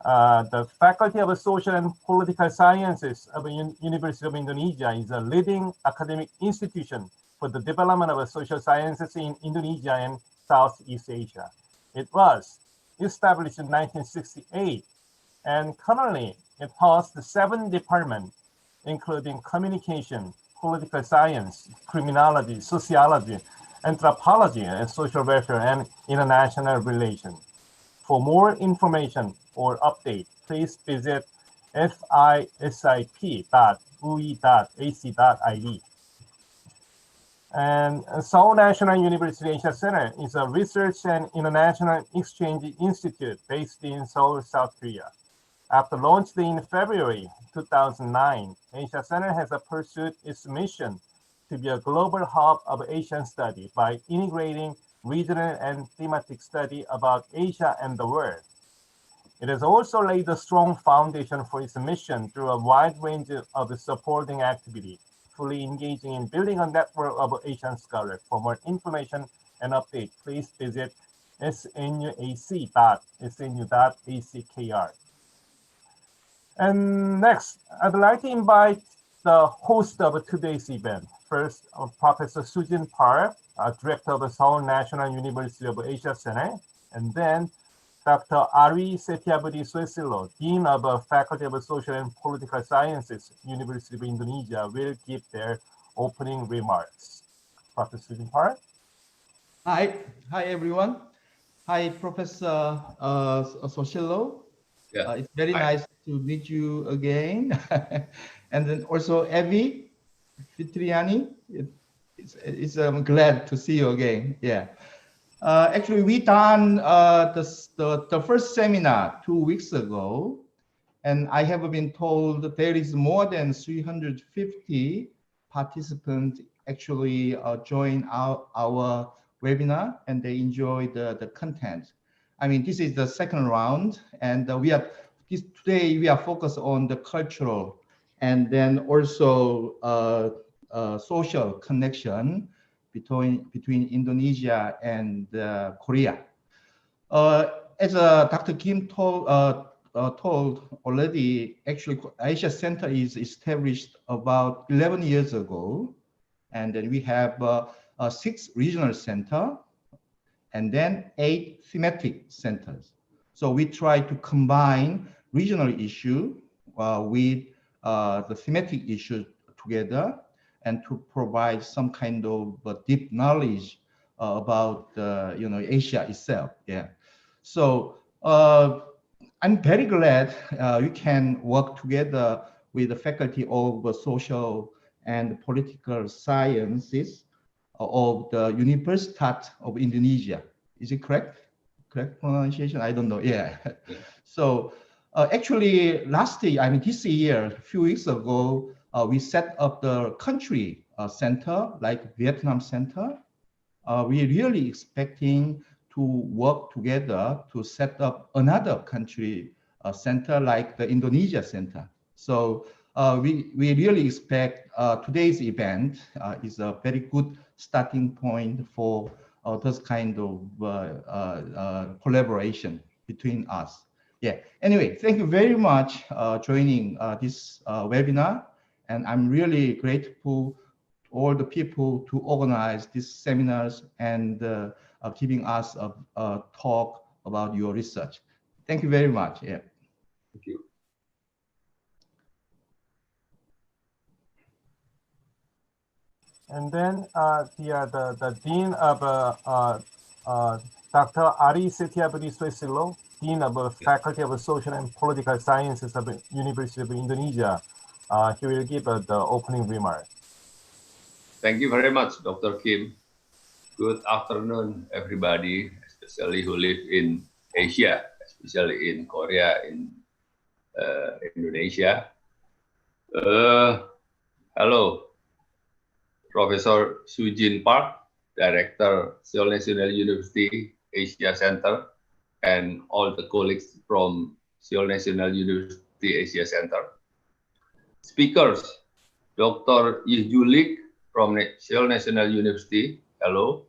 The Faculty of Social and Political Sciences of the University of Indonesia is a leading academic institution for the development of social sciences in Indonesia and Southeast Asia. It was established in 1968, and currently it hosts 7 departments, including communication, political science, criminology, sociology, anthropology, and social welfare, and international relations. For more information or update, please visit fisip.ui.ac.id. And Seoul National University Asia Center is a research and international exchange institute based in Seoul, South Korea. After launch in February 2009, Asia Center has pursued its mission to be a global hub of Asian study by integrating regional and thematic study about Asia and the world. It has also laid a strong foundation for its mission through a wide range of supporting activities, fully engaging in building a network of Asian scholars. For more information and update, please visit snuac.snu.accr. And next, I'd like to invite the host of today's event. First, Professor Sujin Park, Director of the Seoul National University of Asia Center, and then Dr. Ari Setiabudi Suesilo, Dean of the Faculty of Social and Political Sciences, University of Indonesia, will give their opening remarks. Professor Sujin Park. Hi everyone. Hi, Professor Suesilo. Yeah. It's very nice to meet you again. And then also Evie Fitriani. I'm glad to see you again. Yeah. Actually, we done the first seminar 2 weeks ago, and I have been told that there is more than 350 participants actually join our webinar, and they enjoy the content. I mean, this is the second round, and today we are focused on the cultural and then also social connection between Indonesia and Korea. As Dr. Kim told already, actually, Asia Center is established about 11 years ago, and then we have 6 regional centers and then 8 thematic centers. So we try to combine regional issue with the thematic issue together, and to provide some kind of deep knowledge about Asia itself. Yeah. So I'm very glad we can work together with the Faculty of Social and Political Sciences of the Universitas of Indonesia. Is it correct? Correct pronunciation? I don't know. Yeah. So actually last year, I mean this year, a few weeks ago, we set up the country center like Vietnam Center. We're really expecting to work together to set up another country center like the Indonesia Center. So we really expect today's event is a very good starting point for this kind of collaboration between us. Yeah. Anyway, thank you very much joining this webinar, and I'm really grateful to all the people to organize these seminars and giving us a talk about your research. Thank you very much. Yeah. Thank you. And then the Dean of Dr. Ari Setiabudi Suesilo, Dean of the Faculty of Social and Political Sciences of the University of Indonesia. He will give the opening remark. Thank you very much, Dr. Kim. Good afternoon, everybody, especially who live in Asia, especially in Korea, in Indonesia. Hello, Professor Sujin Park, Director, Seoul National University Asia Center, and all the colleagues from Seoul National University Asia Center. Speakers, Dr. Jihyouk from Seoul National University, hello.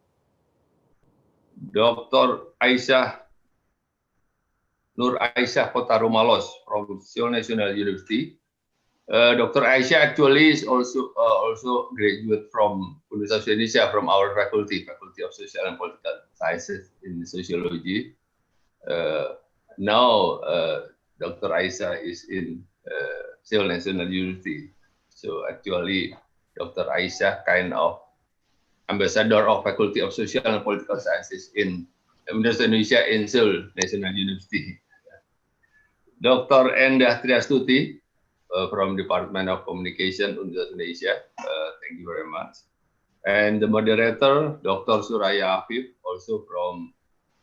Dr. Aisyah Nur Aisyah Kotarumalos from Seoul National University. Dr. Aisyah actually is also graduate from Universitas Indonesia from our faculty of Social and Political Sciences in Sociology. Now, Dr. Aisyah is in Seoul National University. So actually, Dr. Aisyah kind of ambassador of Faculty of Social and Political Sciences in Indonesia in Seoul National University. Dr. Endah Triastuti from Department of Communication, Universitas Indonesia. Thank you very much. And the moderator, Dr. Suraya Afiff, also from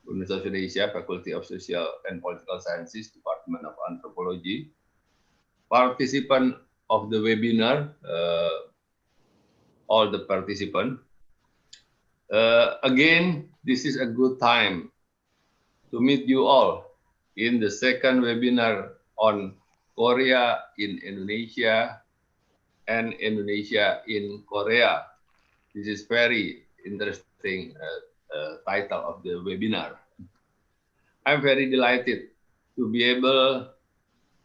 Universitas Indonesia, Faculty of Social and Political Sciences, Department of Anthropology. Participant of the webinar, all the participants. Again, this is a good time to meet you all in the second webinar on Korea in Indonesia and Indonesia in Korea. This is very interesting title of the webinar. I'm very delighted to be able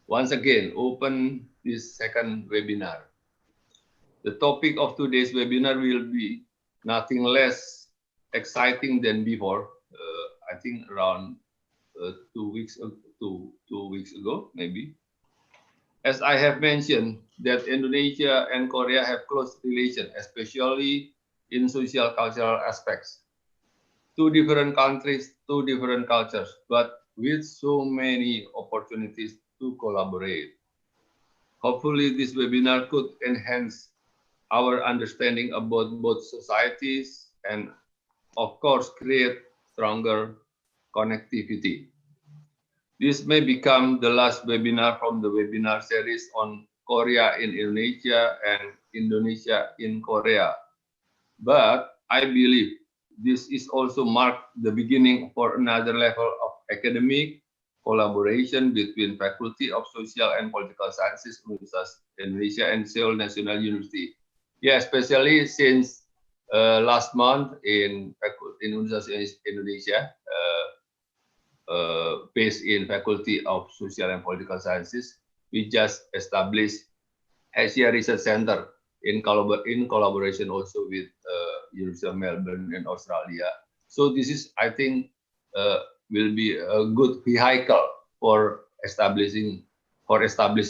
once again open this second webinar. The topic of today's webinar will be nothing less exciting than before. I think around 2 weeks ago, maybe. As I have mentioned, that Indonesia and Korea have close relations, especially in social cultural aspects. Two different countries, two different cultures, but with so many opportunities to collaborate. Hopefully, this webinar could enhance our understanding about both societies and, of course, create stronger connectivity. This may become the last webinar from the webinar series on Korea in Indonesia and Indonesia in Korea. But I believe this is also mark the beginning for another level of academic collaboration between Faculty of Social and Political Sciences, Universitas Indonesia and Seoul National University. Yeah, especially since last month in Universitas Indonesia, based in Faculty of Social and Political Sciences, we just established Asia Research Center in collaboration also with University of Melbourne in Australia. So this is, I think, will be a good vehicle for establish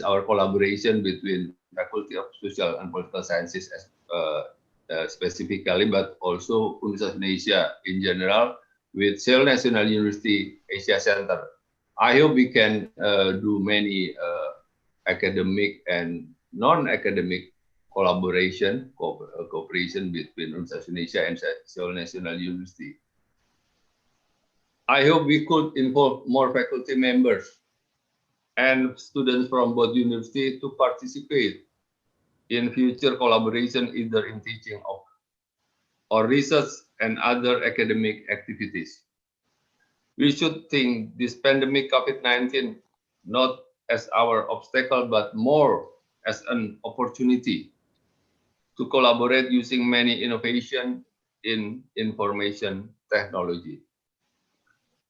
our collaboration between Faculty of Social and Political Sciences specifically, but also Universitas Indonesia in general, with Seoul National University Asia Center. I hope we can do many academic and non-academic cooperation between Universitas Indonesia and Seoul National University. I hope we could involve more faculty members and students from both universities to participate in future collaboration, either in teaching or research and other academic activities. We should think this pandemic COVID-19 not as our obstacle, but more as an opportunity to collaborate using many innovation in information technology.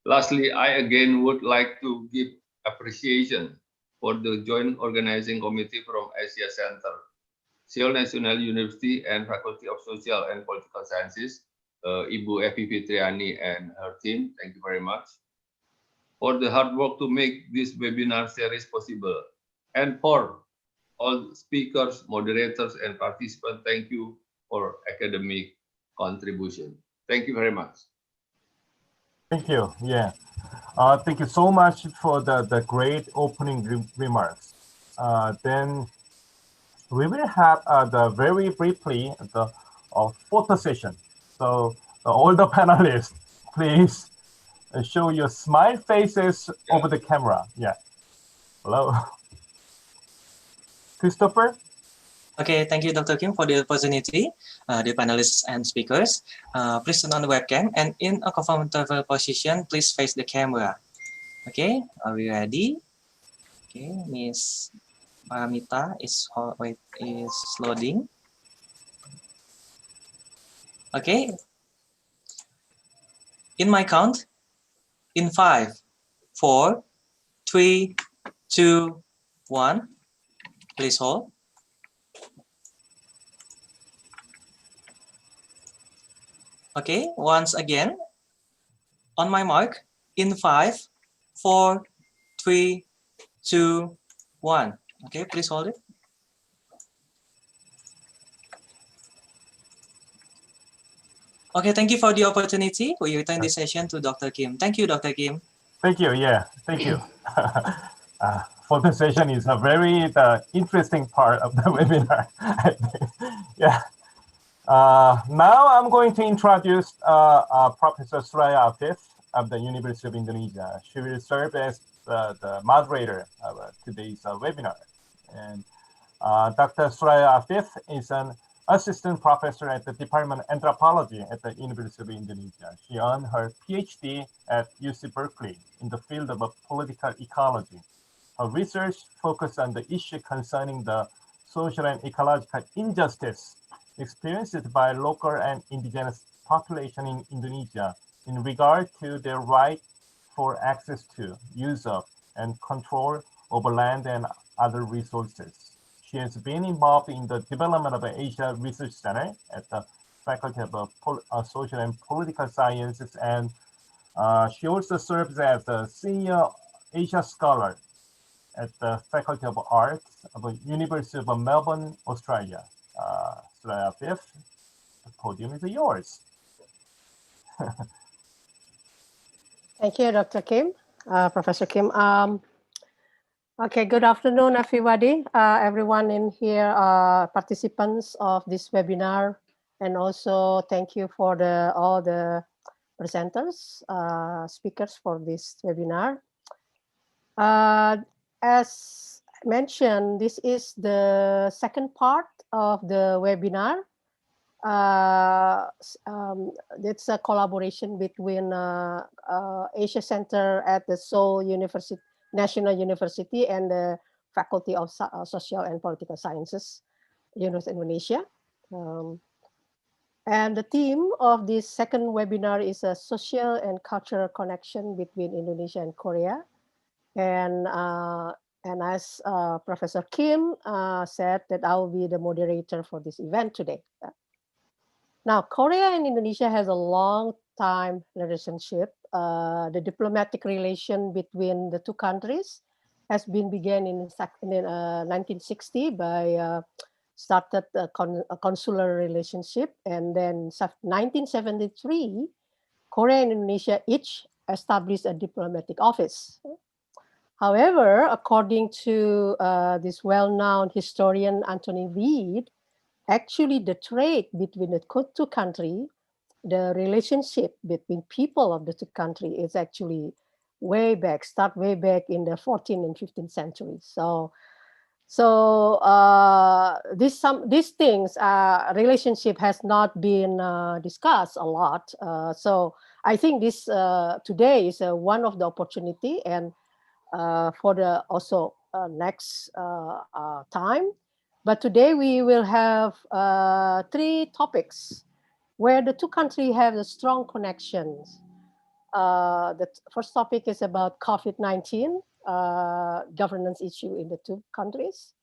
Lastly, I again would like to give appreciation for the joint organizing committee from Asia Center, Seoul National University and Faculty of Social and Political Sciences, Ibu Afiff and her team. Thank you very much for the hard work to make this webinar series possible. And for all speakers, moderators, and participants, thank you for academic contribution. Thank you very much. Thank you. Yeah. Thank you so much for the great opening remarks. Then we will have the very briefly the photo session. So all the panelists, please show your smile faces over the camera. Yeah. Hello. Christopher? Okay, thank you, Dr. Kim, for the opportunity, the panelists and speakers. Please turn on the webcam and in a comfortable position, please face the camera. Okay, are we ready? Okay, Miss Paramita is loading. Okay, in my count, in 5, 4, 3, 2, 1. Please hold. Okay, once again, on my mark, in 5, 4, 3, 2, 1. Okay, please hold it. Okay, thank you for the opportunity. We return this session to Dr. Kim. Thank you, Dr. Kim. Thank you. Yeah, thank you. Photo session is a very interesting part of the webinar. Yeah. Now I'm going to introduce Professor Suraya Afiff of the University of Indonesia. She will serve as the moderator of today's webinar. And Dr. Suraya Afiff is an assistant professor at the Department of Anthropology at the University of Indonesia. She earned her Ph.D. at UC Berkeley in the field of political ecology. Her research focused on the issue concerning the social and ecological injustice experienced by local and indigenous population in Indonesia in regard to their right for access to, use of, and control over land and other resources. She has been involved in the development of an Asia Research Center at the Faculty of Social and Political Sciences, and she also serves as a senior Asia scholar at the Faculty of Arts of the University of Melbourne, Australia. Suraya Afiff, the podium is yours. Thank you, Dr. Kim, Professor Kim. Okay, good afternoon, everybody. Everyone in here, participants of this webinar, and also thank you for all the presenters, speakers for this webinar. As mentioned, this is the second part of the webinar. It's a collaboration between Asia Center at the Seoul National University and the Faculty of Social and Political Sciences, University of Indonesia. And the theme of this second webinar is a social and cultural connection between Indonesia and Korea. And as Professor Kim said, that I will be the moderator for this event today. Now, Korea and Indonesia has a long time relationship. The diplomatic relation between the two countries has been began in 1960 by started a consular relationship, and then 1973, Korea and Indonesia each established a diplomatic office. However, according to this well-known historian Anthony Reid, actually the trade between the two countries, the relationship between people of the two countries is actually start way back in the 14th and 15th century. These things, relationship has not been discussed a lot. So I think this today is one of the opportunity, and for the also next time. But today we will have 3 topics where the two countries have a strong connections. The first topic is about COVID-19 governance issue in the two countries.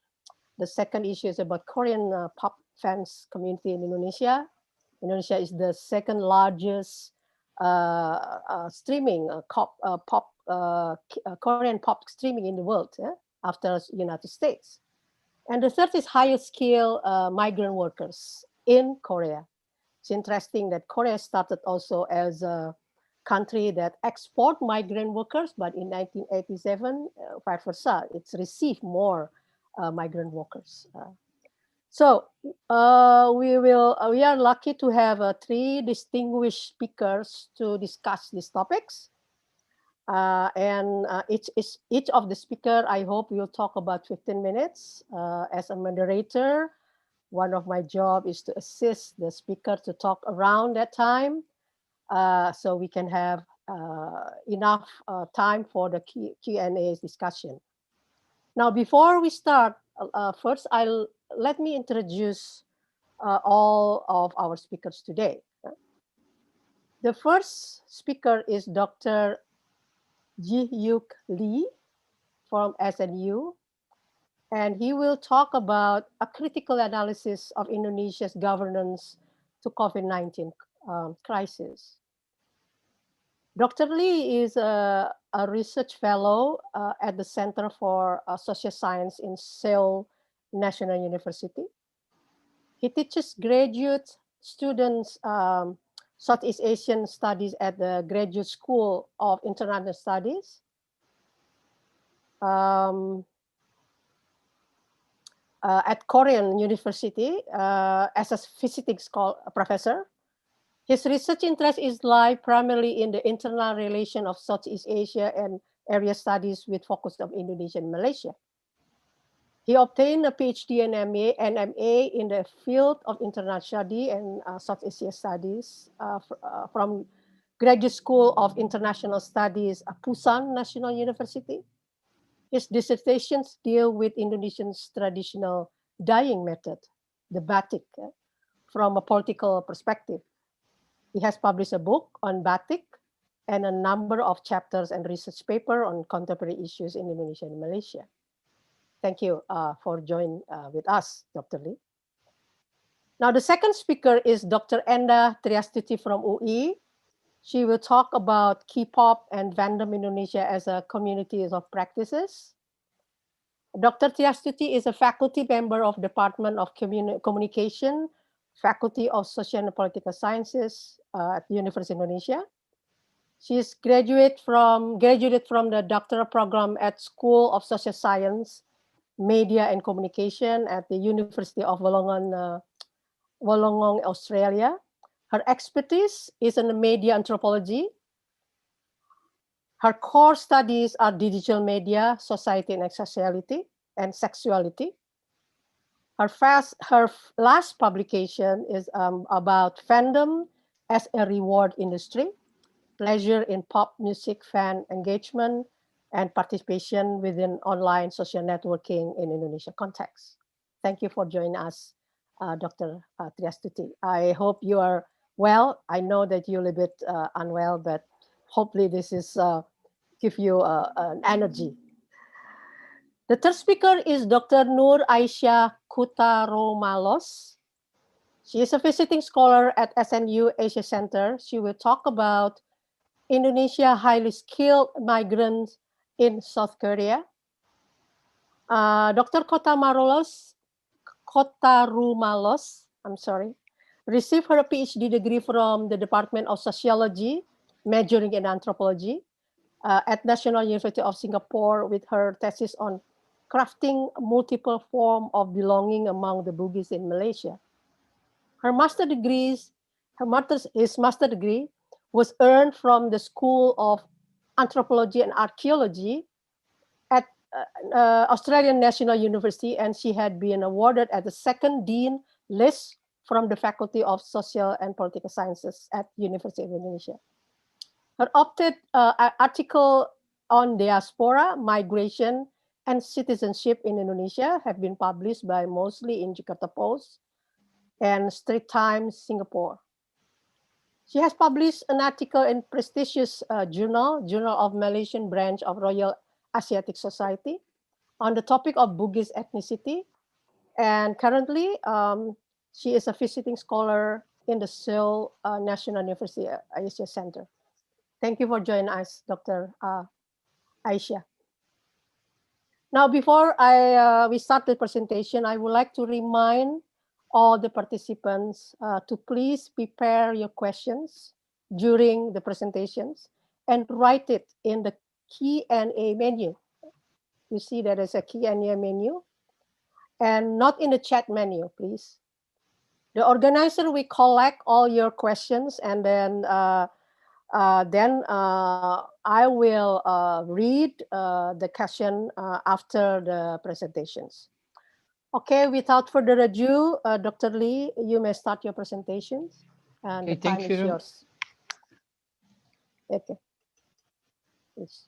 The second issue is about Korean pop fans community in Indonesia. Indonesia is the second largest streaming Korean pop streaming in the world, after United States. And the third is higher skill migrant workers in Korea. It's interesting that Korea started also as a country that export migrant workers, but in 1987, vice versa, it's received more migrant workers. We are lucky to have 3 distinguished speakers to discuss these topics. Each of the speaker, I hope, will talk about 15 minutes. As a moderator, one of my job is to assist the speaker to talk around that time, so we can have enough time for the Q&A discussion. Now, before we start, first let me introduce all of our speakers today. The first speaker is Dr. Jihyouk Lee. from SNU, and he will talk about a critical analysis of Indonesia's governance to COVID-19 crisis. Dr. Lee is a research fellow at the Center for Social Science in Seoul National University. He teaches graduate students Southeast Asian Studies at the Graduate School of International Studies. At Korean University as a visiting professor. His research interest lie primarily in the internal relation of Southeast Asia and area studies with focus on Indonesia and Malaysia. He obtained a Ph.D. and MA in the field of international study and Southeast Asia studies from Graduate School of International Studies, Pusan National University. His dissertations deal with Indonesian's traditional dyeing method, the batik, from a political perspective. He has published a book on batik and a number of chapters and research papers on contemporary issues in Indonesia and Malaysia. Thank you for joining with us, Dr. Lee. Now, the second speaker is Dr. Endah Triastuti from UI. She will talk about K-pop and Fandom Indonesia as a community of practices. Dr. Triastuti is a faculty member of Department of Communication, Faculty of Social and Political Sciences at the University of Indonesia. She is graduated from the doctoral program at School of Social Science, Media and Communication at the University of Wollongong, Australia. Her expertise is in media anthropology. Her core studies are digital media, society and sexuality. Her last publication is about fandom as a reward industry, pleasure in pop music fan engagement, and participation within online social networking in Indonesia context. Thank you for joining us, Dr. Triastuti. I hope you are well. I know that you're a little bit unwell, but hopefully this is give you an energy. The third speaker is Dr. Nur Aisyah Kotarumalos. She is a visiting scholar at SNU Asia Center. She will talk about Indonesia highly skilled migrants in South Korea. Dr. Kotarumalos, received her PhD degree from the Department of Sociology, majoring in anthropology, at National University of Singapore with her thesis on crafting multiple forms of belonging among the Bugis in Malaysia. His master degree was earned from the School of Anthropology and Archaeology at Australian National University, and she had been awarded as the second dean list from the Faculty of Social and Political Sciences at University of Indonesia. Her opted article on diaspora, migration, and citizenship in Indonesia have been published by mostly in Jakarta Post and Straits Times Singapore. She has published an article in prestigious Journal of Malaysian branch of Royal Asiatic Society on the topic of Bugis ethnicity. And currently, she is a visiting scholar in the Seoul National University Asia Center. Thank you for joining us, Dr. Aisyah. Now, before we start the presentation, I would like to remind all the participants to please prepare your questions during the presentations and write it in the Q&A menu. You see there is a Q&A menu and not in the chat menu, please. The organizer will collect all your questions and then I will read the question after the presentations. Okay, without further ado, Dr. Lee, you may start your presentations. And okay, the time thank is you. yours. Okay. Please.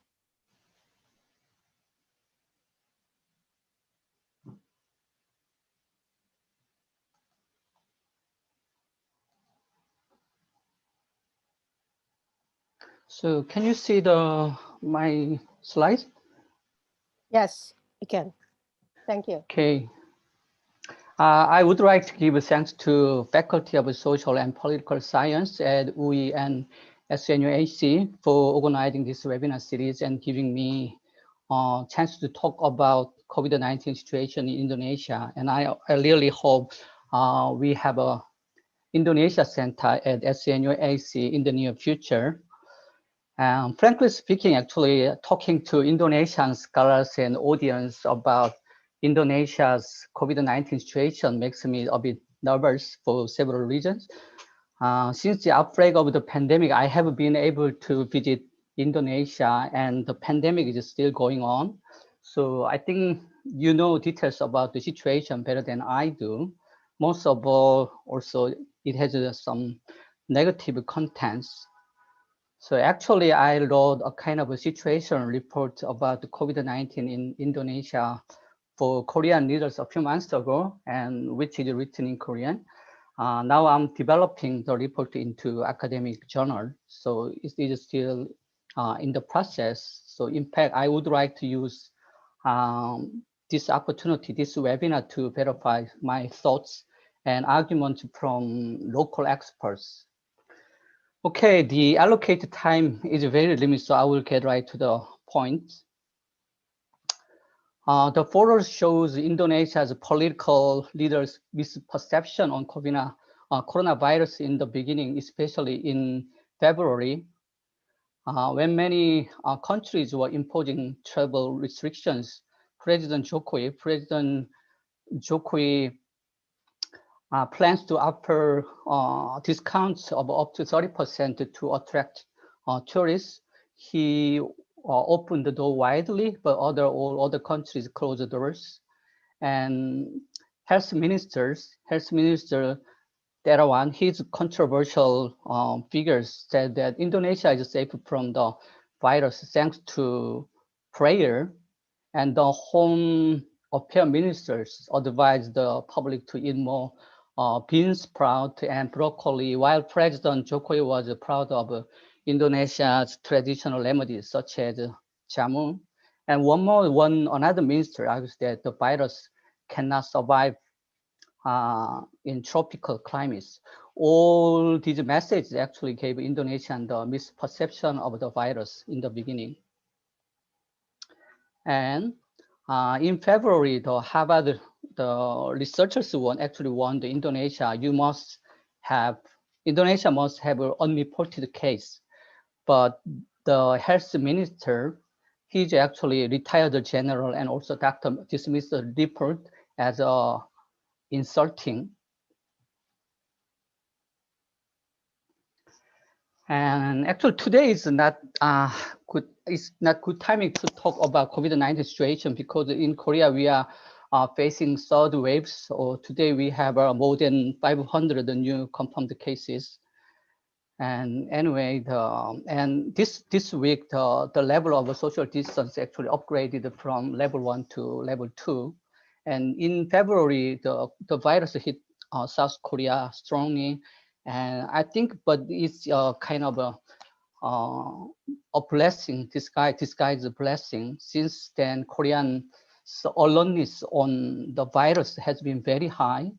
So can you see my slides? Yes, you can. Thank you. Okay. I would like to give thanks to Faculty of Social and Political Science at UE and SNUAC for organizing this webinar series and giving me a chance to talk about COVID-19 situation in Indonesia. And I really hope we have a Indonesia Center at SNUAC in the near future. Frankly speaking, actually talking to Indonesian scholars and audience about Indonesia's COVID-19 situation makes me a bit nervous for several reasons. Since the outbreak of the pandemic, I have been able to visit Indonesia and the pandemic is still going on. So I think you know details about the situation better than I do. Most of all, also it has some negative contents. So actually, I wrote a kind of a situation report about the COVID-19 in Indonesia for Korean readers a few months ago, and which is written in Korean. Now I'm developing the report into academic journal, so it is still in the process. So in fact, I would like to use this opportunity, this webinar, to verify my thoughts and arguments from local experts. Okay, the allocated time is very limited, so I will get right to the point. The photo shows Indonesia's political leaders' misperception on coronavirus in the beginning, especially in February, when many countries were imposing travel restrictions. President Jokowi plans to offer discounts of up to 30% to attract tourists. He opened the door widely, but all other countries closed the doors. And Health Minister Terawan, his controversial figures said that Indonesia is safe from the virus thanks to prayer, and the Home Affairs ministers advised the public to eat more bean sprout and broccoli, while President Jokowi was proud of Indonesia's traditional remedies such as jamu. And another minister argues that the virus cannot survive in tropical climates. All these messages actually gave Indonesian the misperception of the virus in the beginning. And in February, the researchers actually warned Indonesia, Indonesia must have an unreported case. But the health minister, he's actually retired general and also doctor, dismissed the report as insulting. And actually today is not good. It's not good timing to talk about COVID-19 situation because in Korea we are facing third waves. So today we have more than 500 new confirmed cases. And anyway, this week the level of social distance actually upgraded from level 1 to level 2. And in February, the virus hit South Korea strongly. And I think, but it's kind of a blessing, disguised a blessing. Since then, Korean alertness on the virus has been very high.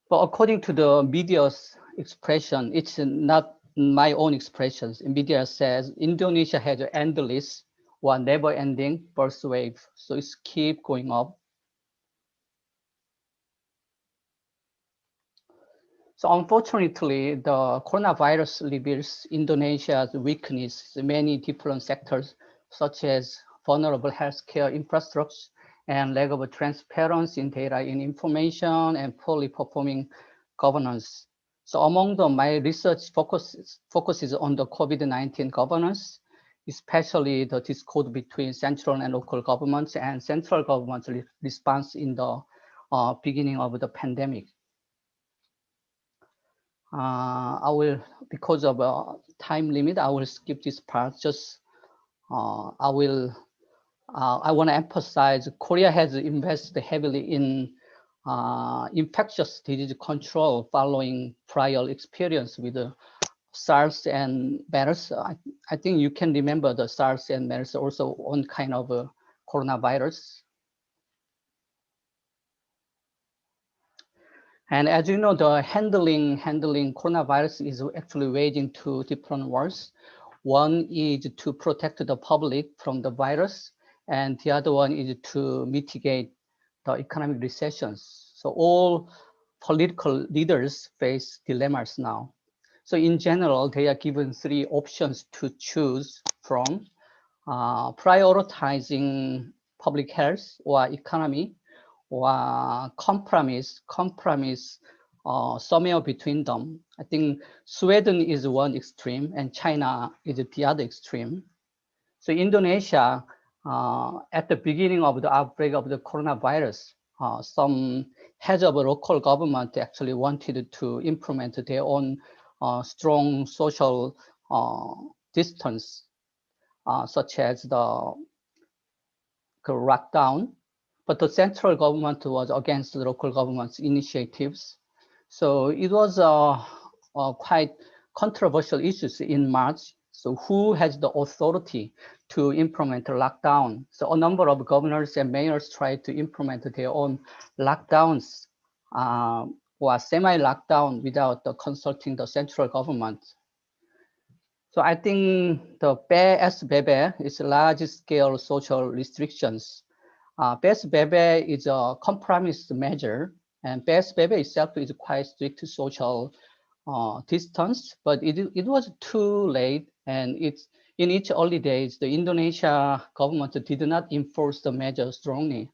But according to the media's expression, it's not my own expressions. Media says Indonesia has an endless or never-ending birth wave, so it's keep going up. So unfortunately, the coronavirus reveals Indonesia's weakness in many different sectors, such as vulnerable healthcare infrastructure and lack of transparency in data and information and poorly performing governance. So among them, my research focuses on the COVID-19 governance, especially the discord between central and local governments and central government's response in the beginning of the pandemic. I will, because of a time limit, I will skip this part. I want to emphasize Korea has invested heavily in infectious disease control following prior experience with the SARS and MERS. I think you can remember the SARS and MERS also one kind of a coronavirus. And as you know, the handling coronavirus is actually waging two different wars. One is to protect the public from the virus, and the other one is to mitigate the economic recessions. So all political leaders face dilemmas now. So in general, they are given three options to choose from: prioritizing public health or economy, or compromise somewhere between them. I think Sweden is one extreme and China is the other extreme. So Indonesia, at the beginning of the outbreak of the coronavirus, some heads of a local government actually wanted to implement their own strong social distance, such as the lockdown, but the central government was against the local government's initiatives. So it was a quite controversial issues in March. So who has the authority to implement a lockdown? So a number of governors and mayors tried to implement their own lockdowns or semi-lockdown without consulting the central government. So I think the PSBB is large-scale social restrictions. PSBB is a compromise measure, and PSBB itself is quite strict social distance, but it was too late, and in its early days, the Indonesia government did not enforce the measure strongly.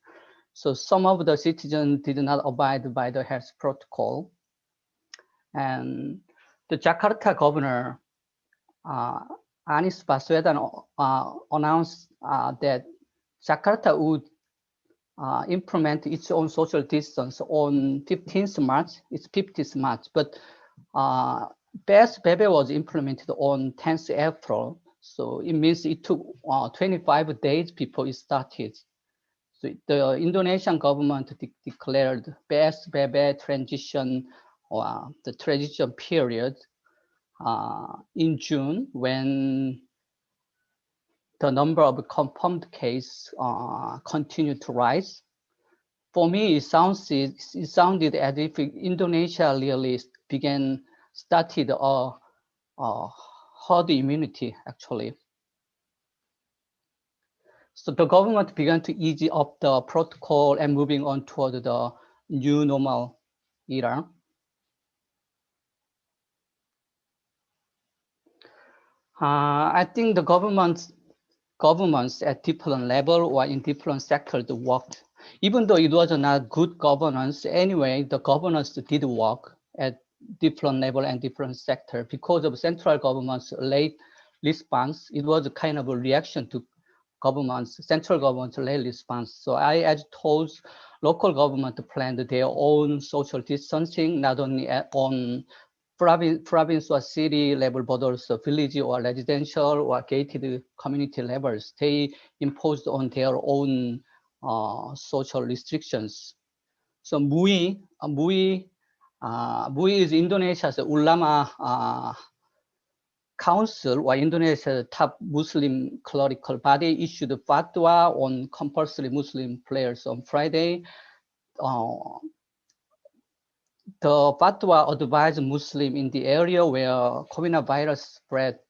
So some of the citizens did not abide by the health protocol. And the Jakarta governor, Anies Baswedan, announced that Jakarta would implement its own social distance on 15th March, it's 50th March, but PSBB was implemented on 10th April. So it means it took 25 days before it started. So the Indonesian government declared PSBB transition, or the transition period, in June, when the number of confirmed cases continued to rise. For me, it sounded as if Indonesia really started a herd immunity, actually. So the government began to ease up the protocol and moving on toward the new normal era. I think the governments at different level or in different sectors worked. Even though it was not good governance, anyway, the governance did work at different level and different sector. Because of central government's late response, it was a kind of a reaction to central government's late response. So I told local government planned their own social distancing, not only on province or city level, but also village or residential or gated community levels. They imposed on their own social restrictions. So MUI is Indonesia's ulama council, or Indonesia's top Muslim clerical body, issued a fatwa on compulsory Muslim prayers on Friday. The fatwa advised Muslims in the area where coronavirus spread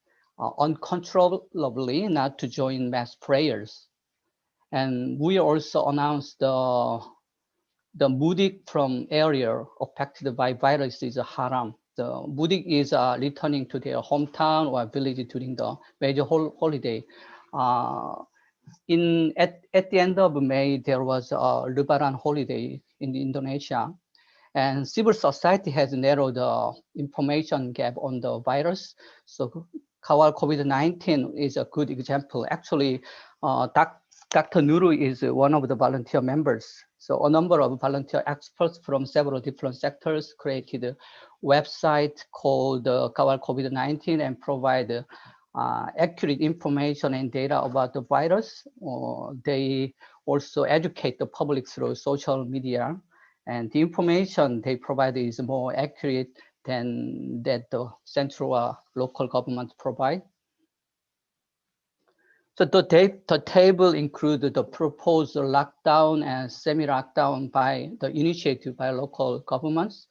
uncontrollably not to join mass prayers. And we also announced the mudik from area affected by virus is haram. The mudik is returning to their hometown or village during the major holiday. At the end of May, there was a Lebaran holiday in Indonesia. And civil society has narrowed the information gap on the virus. So Kawal COVID-19 is a good example. Actually, Dr. Nuru is one of the volunteer members. So a number of volunteer experts from several different sectors created a website called Kawal COVID-19 and provide accurate information and data about the virus. They also educate the public through social media. And the information they provide is more accurate than that the central or local government provide. So the table includes the proposed lockdown and semi-lockdown by the initiative by local governments.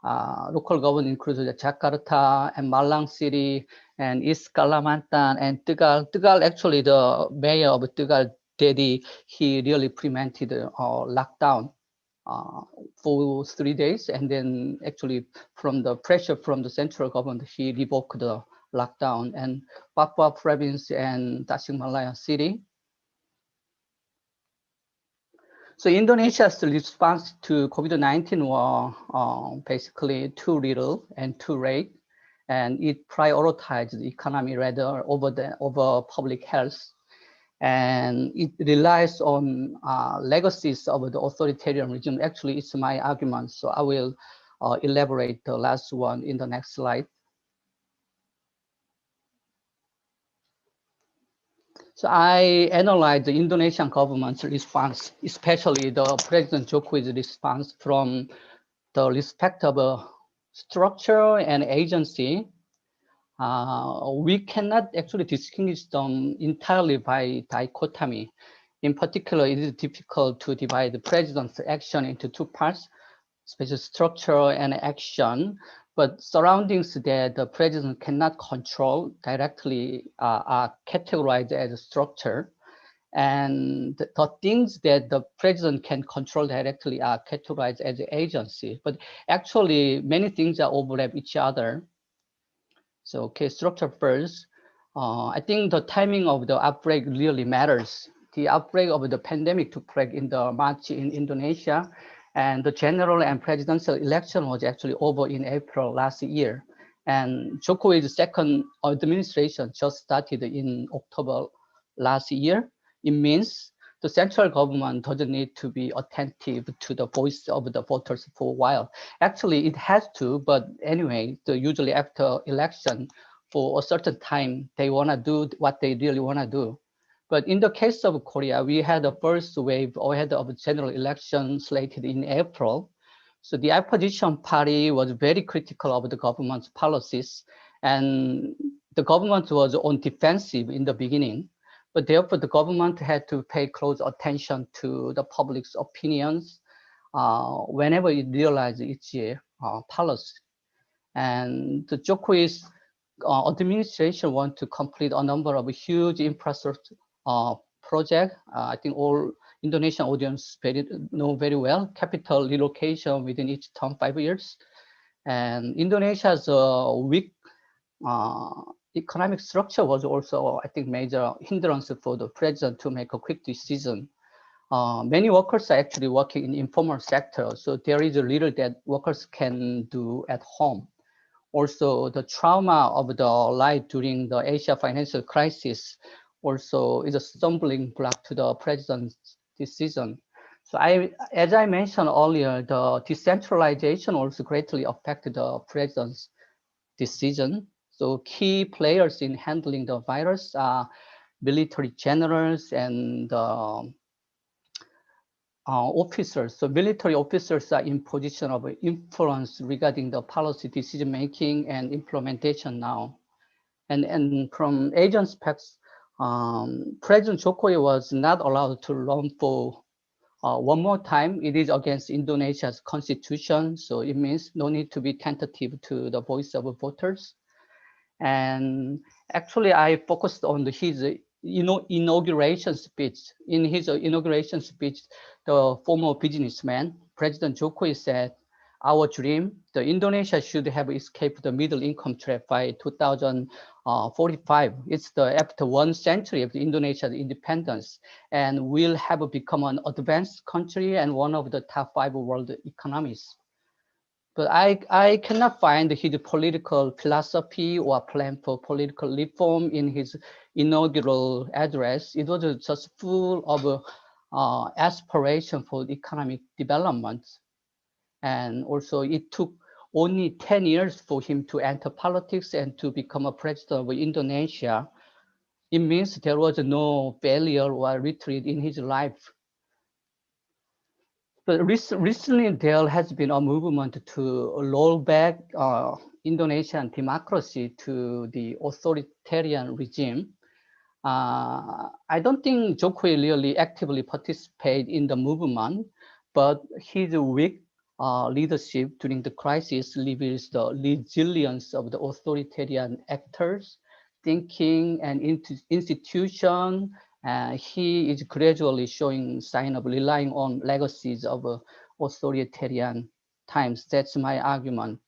Local government includes the Jakarta and Malang City and East Kalimantan and Tegal. Tegal, actually, the mayor of Tegal, Dedi, he really implemented lockdown for 3 days, and then actually from the pressure from the central government, he revoked the lockdown. And Papua province and Tasikmalaya city. So Indonesia's response to COVID-19 were basically too little and too late, and it prioritized the economy rather over public health. And it relies on legacies of the authoritarian regime. Actually, it's my argument, so I will elaborate the last one in the next slide. So I analyzed the Indonesian government's response, especially the President Jokowi's response from the respectable structure and agency. We cannot actually distinguish them entirely by dichotomy. In particular, it is difficult to divide the president's action into two parts, special structure and action, but surroundings that the president cannot control directly are categorized as a structure. And the things that the president can control directly are categorized as an agency. But actually, many things are overlap each other. So, okay, structure first. I think the timing of the outbreak really matters. The outbreak of the pandemic took place in the March in Indonesia, and the general and presidential election was actually over in April last year. And Jokowi's second administration just started in October last year. It means the central government doesn't need to be attentive to the voice of the voters for a while. Actually, it has to, but anyway, usually after election, for a certain time, they want to do what they really want to do. But in the case of Korea, we had the first wave ahead of general election slated in April. So the opposition party was very critical of the government's policies, and the government was on defensive in the beginning. But therefore, the government had to pay close attention to the public's opinions whenever it realized its policy. And the Jokowi's administration want to complete a number of huge infrastructure projects. I think all Indonesian audience know very well. Capital relocation within each term 5 years. And Indonesia's weak economic structure was also, I think, major hindrance for the president to make a quick decision. Many workers are actually working in informal sector, so there is a little that workers can do at home. Also, the trauma of the life during the Asia financial crisis also is a stumbling block to the president's decision. So as I mentioned earlier, the decentralization also greatly affected the president's decision. So key players in handling the virus are military generals and officers. So military officers are in position of influence regarding the policy decision-making and implementation now. And from agents' specs, President Jokowi was not allowed to run for one more time. It is against Indonesia's constitution, so it means no need to be tentative to the voice of voters. And actually, I focused on his inauguration speech. In his inauguration speech, the former businessman, President Jokowi, said, "Our dream, the Indonesia should have escaped the middle income trap by 2045. It's after 1 century of the Indonesia's independence, and we'll have become an advanced country and one of the top 5 world economies." But I cannot find his political philosophy or plan for political reform in his inaugural address. It was just full of aspiration for economic development. And also it took only 10 years for him to enter politics and to become a president of Indonesia. It means there was no failure or retreat in his life. But recently, there has been a movement to roll back Indonesian democracy to the authoritarian regime. I don't think Jokowi really actively participated in the movement, but his weak leadership during the crisis reveals the resilience of the authoritarian actors, thinking, and institution. He is gradually showing sign of relying on legacies of authoritarian times. That's my argument.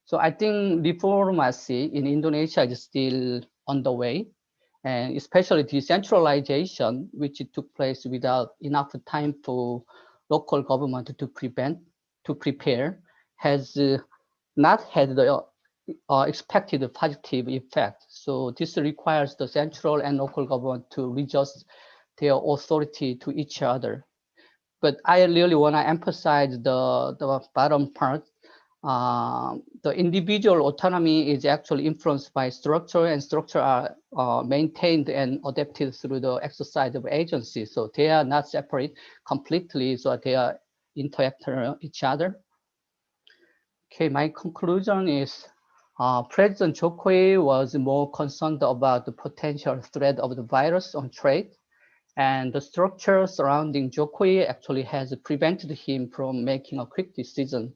So I think diplomacy in Indonesia is still on the way, and especially decentralization, which took place without enough time for local government to prepare, has not had the expected positive effect. So this requires the central and local government to readjust their authority to each other. But I really want to emphasize the bottom part. The individual autonomy is actually influenced by structure, and structure are maintained and adapted through the exercise of agency. So they are not separate completely, so they are interacting each other. Okay, my conclusion is President Jokowi was more concerned about the potential threat of the virus on trade, and the structure surrounding Jokowi actually has prevented him from making a quick decision.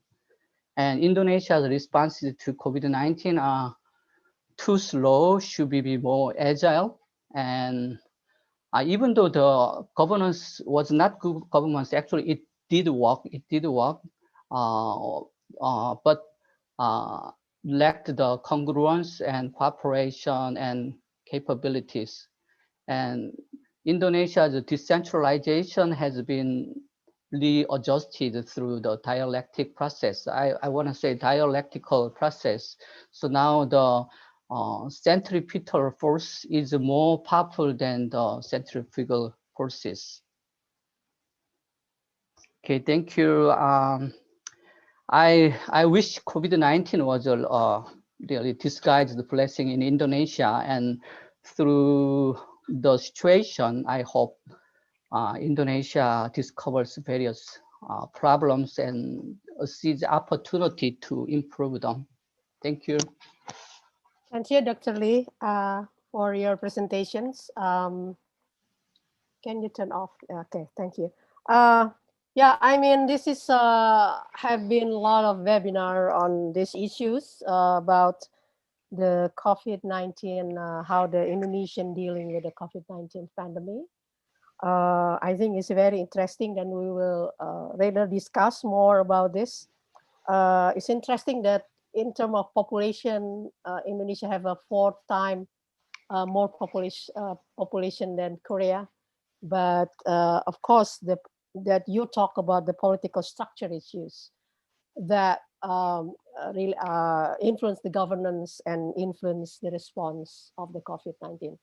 And Indonesia's responses to COVID-19 are too slow, should be more agile. And even though the governance was not good governance, actually it did work, but lacked the congruence and cooperation and capabilities. And Indonesia's decentralization has been readjusted through the dialectic process. I want to say dialectical process. So now the centripetal force is more powerful than the centrifugal forces. Okay, thank you. I wish COVID-19 was a really disguised blessing in Indonesia, and through the situation, I hope Indonesia discovers various problems and sees opportunity to improve them. Thank you. Thank you, Dr. Lee, for your presentations. Can you turn off? Okay, thank you. Yeah, I mean, this is have been a lot of webinar on these issues about the COVID-19, how the Indonesian dealing with the COVID-19 pandemic. I think it's very interesting, and we will later discuss more about this. It's interesting that in terms of population, Indonesia have a 4th time more population than Korea. But of course, that you talk about the political structure issues that really influence the governance and influence the response of the COVID-19.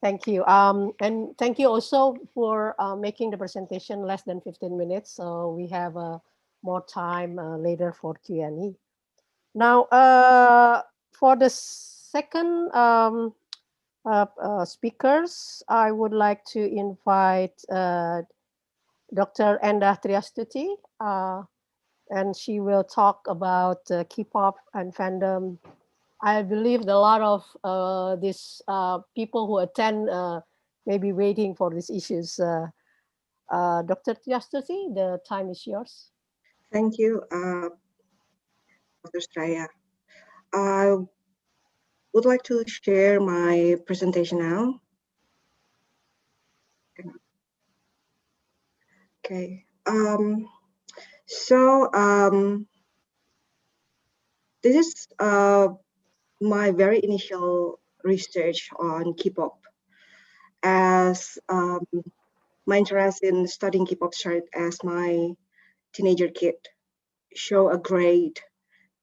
Thank you. And thank you also for making the presentation less than 15 minutes. So we have more time later for Q&A. Now, for the second speakers, I would like to invite Dr. Endah Triastuti, and she will talk about K-pop and fandom. I believe a lot of these people who attend may be waiting for these issues. Dr. Triastuti, the time is yours. Thank you, Dr. Suraya. I would like to share my presentation now. Okay. This is my very initial research on K-pop, as my interest in studying K-pop started as my teenager kid. Show a great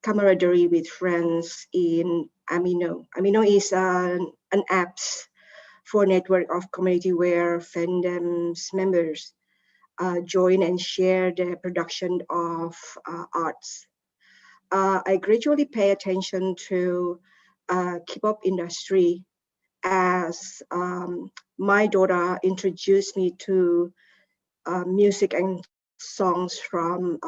camaraderie with friends in Amino. Amino is an app for network of community where fandom's members join and share the production of arts. I gradually pay attention to K-pop industry as my daughter introduced me to music and songs from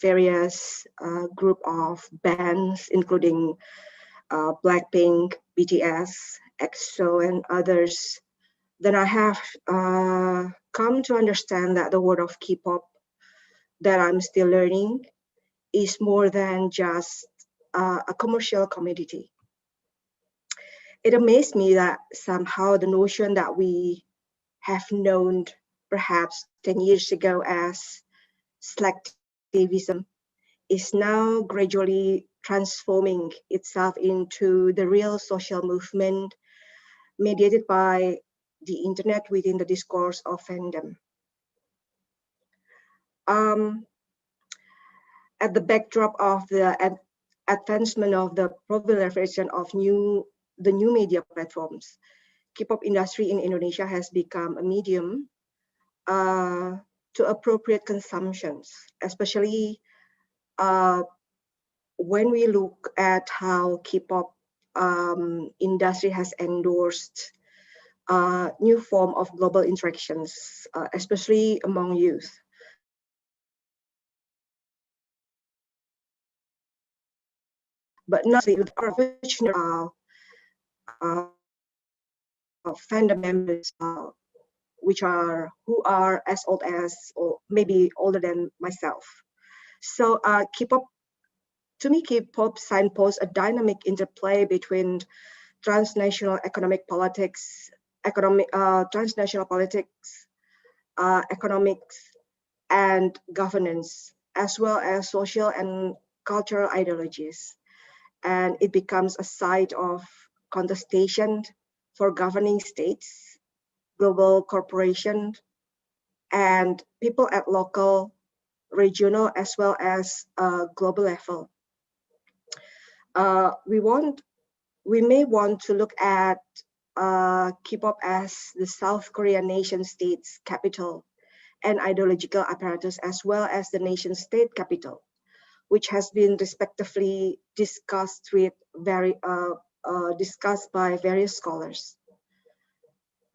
various group of bands, including Blackpink, BTS, EXO, and others, then I have come to understand that the world of K-pop that I'm still learning is more than just a commercial commodity. It amazed me that somehow the notion that we have known perhaps 10 years ago as selectivism is now gradually transforming itself into the real social movement mediated by the internet within the discourse of fandom. At the backdrop of the advancement of the proliferation of the new media platforms, K-pop industry in Indonesia has become a medium to appropriate consumptions, especially when we look at how K-pop industry has endorsed new form of global interactions, especially among youth. But not with professional fandom members, who are as old as or maybe older than myself. So K-pop, to me, K-pop signposts a dynamic interplay between transnational economic politics, transnational politics, economics, and governance, as well as social and cultural ideologies. And it becomes a site of contestation for governing states, global corporations, and people at local, regional, as well as global level. We may want to look at K-pop as the South Korean nation state's capital and ideological apparatus, as well as the nation state capital, which has been respectively discussed by various scholars,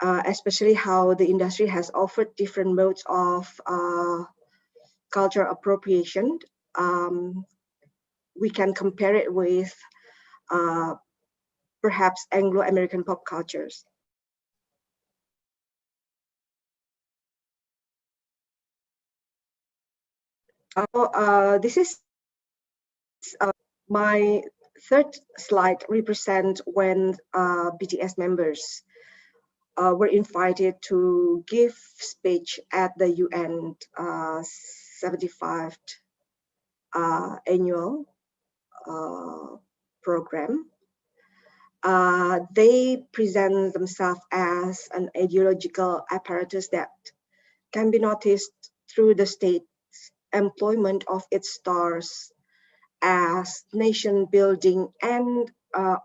especially how the industry has offered different modes of cultural appropriation. We can compare it with perhaps Anglo-American pop cultures. This is my third slide represent when BTS members were invited to give speech at the UN 75th annual program. They present themselves as an ideological apparatus that can be noticed through the state's employment of its stars as nation building and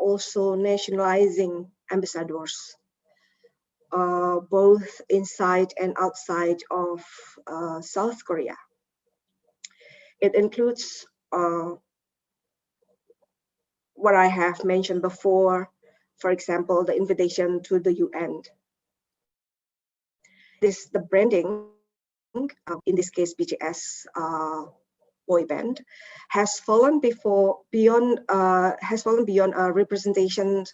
also nationalizing ambassadors, both inside and outside of South Korea. It includes what I have mentioned before, for example, the invitation to the UN. This the branding, in this case BTS boy band, has fallen beyond a representation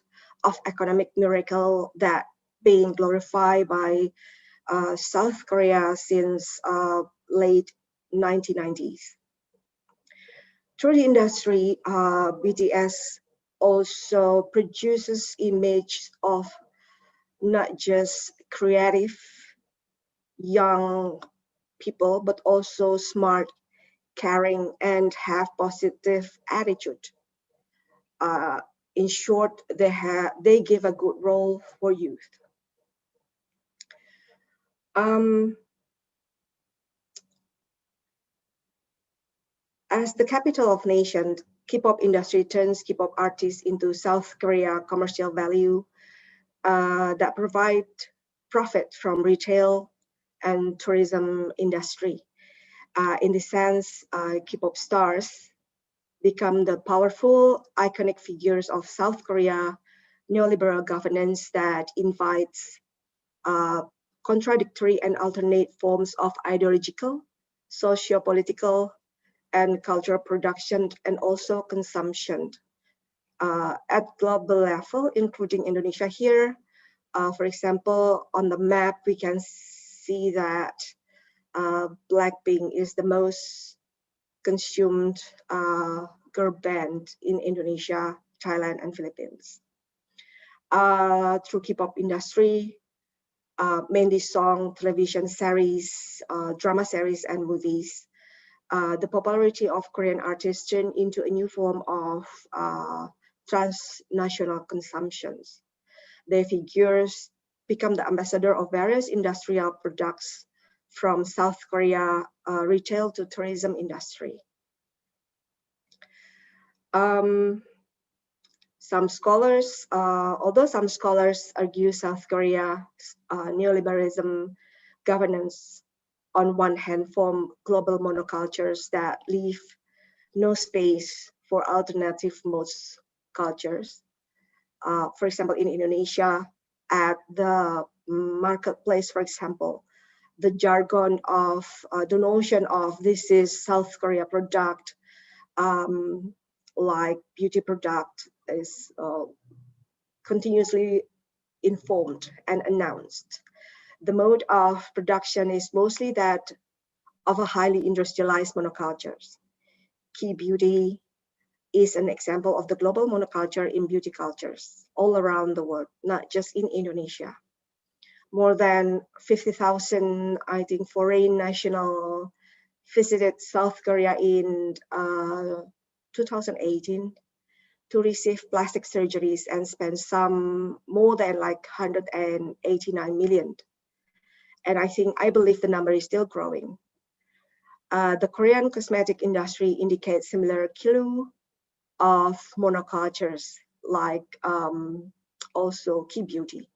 of economic miracle that being glorified by South Korea since late 1990s. Through the industry, BTS also produces images of not just creative young people, but also smart, caring, and have positive attitude. In short, they give a good role for youth. As the capital of nation, K-pop industry turns K-pop artists into South Korea commercial value that provide profit from retail and tourism industry. In this sense, K-pop stars become the powerful, iconic figures of South Korea neoliberal governance that invites contradictory and alternate forms of ideological, socio-political, and cultural production, and also consumption at global level, including Indonesia here. For example, on the map, we can see that Blackpink is the most consumed girl band in Indonesia, Thailand, and Philippines. Through K-pop industry, mainly song, television series, drama series, and movies, the popularity of Korean artists turned into a new form of transnational consumptions. Their figures become the ambassador of various industrial products from South Korea retail to tourism industry. Some scholars, although some scholars argue South Korea's neoliberalism governance on one hand form global monocultures that leave no space for alternative modes cultures. For example, in Indonesia, at the marketplace, for example, the jargon of the notion of this is South Korea product, like beauty product, is continuously informed and announced. The mode of production is mostly that of a highly industrialized monocultures. Key beauty is an example of the global monoculture in beauty cultures all around the world, not just in Indonesia. More than 50,000, I think, foreign national visited South Korea in 2018 to receive plastic surgeries and spend some more than like 189 million. And I believe the number is still growing. The Korean cosmetic industry indicates similar clue of monocultures, like also key beauty.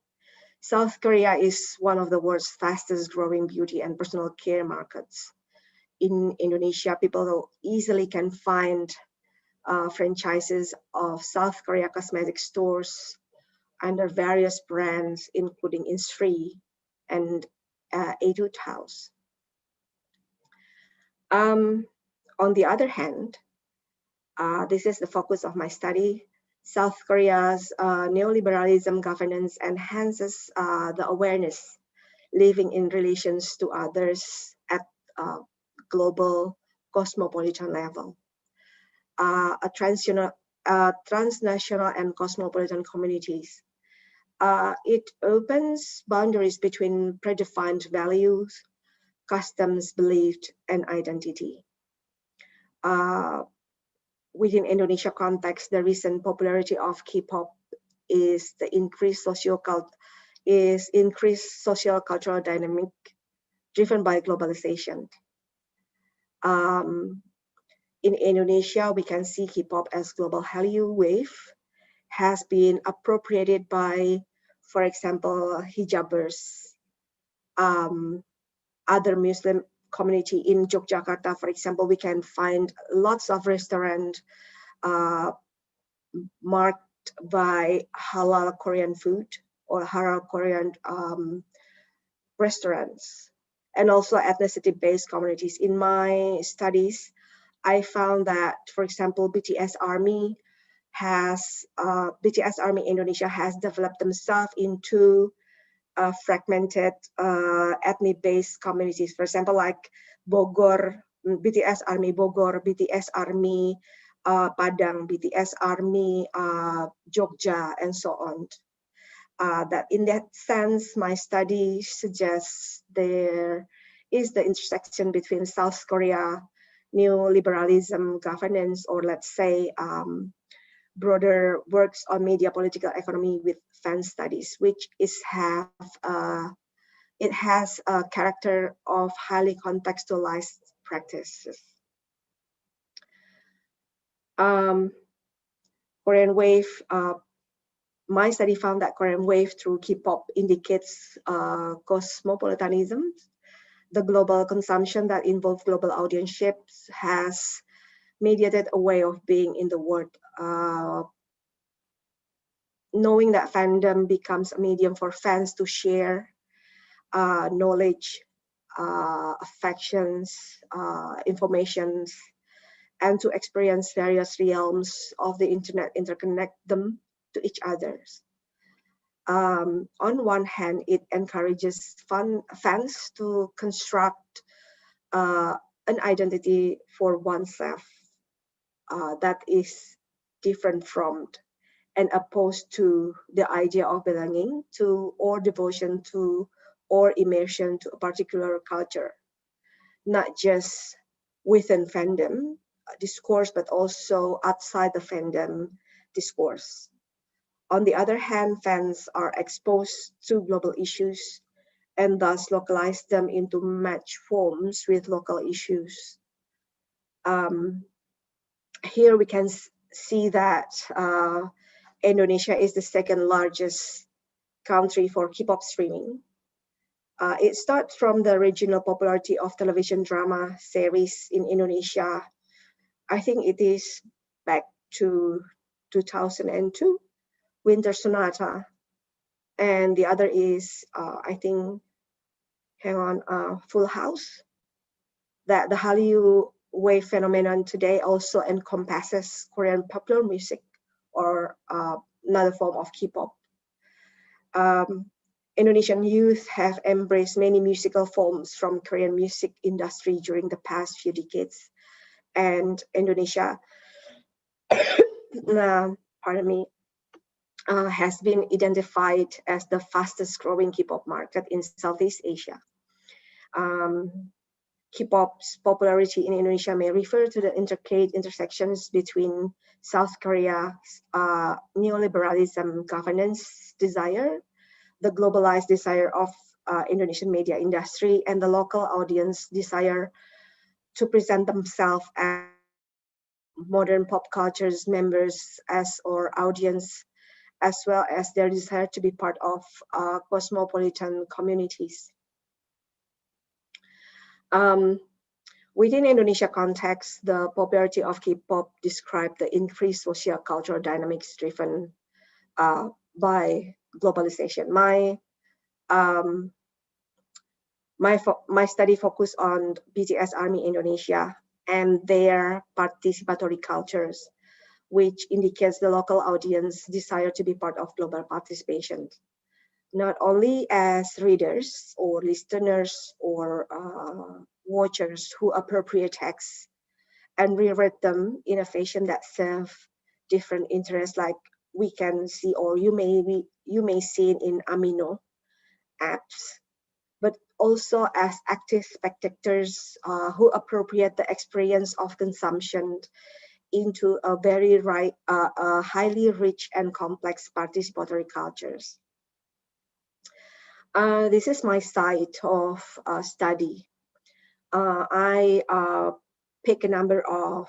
South Korea is one of the world's fastest growing beauty and personal care markets. In Indonesia, people easily can find franchises of South Korea cosmetic stores under various brands, including Innisfree and Etude House. On the other hand, this is the focus of my study. South Korea's neoliberalism governance enhances the awareness living in relations to others at global cosmopolitan level. Transnational and cosmopolitan communities. It opens boundaries between predefined values, customs, beliefs, and identity. Within Indonesia context, the recent popularity of K-pop is the increased social cultural dynamic driven by globalization. In Indonesia, we can see K-pop as global Hallyu wave has been appropriated by, for example, hijabers, other Muslim community in Yogyakarta, for example. We can find lots of restaurants marked by halal Korean food or halal Korean restaurants, and also ethnicity-based communities. In my studies, I found that, for example, BTS Army Indonesia has developed themselves into fragmented ethnic-based communities. For example, like Bogor, BTS Army Bogor, BTS Army Padang, BTS Army Jogja, and so on. That in that sense, my study suggests there is the intersection between South Korea neoliberalism governance, or let's say broader works on media political economy with fan studies, which it has a character of highly contextualized practices. Korean wave, my study found that Korean wave through K-pop indicates cosmopolitanism. The global consumption that involves global audienceships has mediated a way of being in the world. Knowing that fandom becomes a medium for fans to share knowledge, affections, informations, and to experience various realms of the internet, interconnect them to each other. On one hand, it encourages fans to construct an identity for oneself that is different from and opposed to the idea of belonging to or devotion to or immersion to a particular culture, not just within fandom discourse, but also outside the fandom discourse. On the other hand, fans are exposed to global issues and thus localize them into match forms with local issues. Here we can see that Indonesia is the second largest country for K-pop streaming. It starts from the regional popularity of television drama series in Indonesia. I think it is back to 2002, Winter Sonata. And the other is, I think, Full House. That the Hallyu wave phenomenon today also encompasses Korean popular music or another form of K-pop. Indonesian youth have embraced many musical forms from Korean music industry during the past few decades, and Indonesia, pardon me, has been identified as the fastest growing K-pop market in Southeast Asia. K-pop's popularity in Indonesia may refer to the intricate intersections between South Korea's neoliberalism governance desire, the globalized desire of Indonesian media industry, and the local audience desire to present themselves as modern pop culture's members as or audience, as well as their desire to be part of cosmopolitan communities. Within Indonesia context, the popularity of K-pop described the increased socio-cultural dynamics driven by globalization. My study focused on BTS Army Indonesia and their participatory cultures, which indicates the local audience desire to be part of global participation, not only as readers or listeners or watchers who appropriate texts and reread them in a fashion that serve different interests, like we can see or you may see in Amino apps, but also as active spectators who appropriate the experience of consumption into a very highly rich and complex participatory cultures. This is my site of study. I pick a number of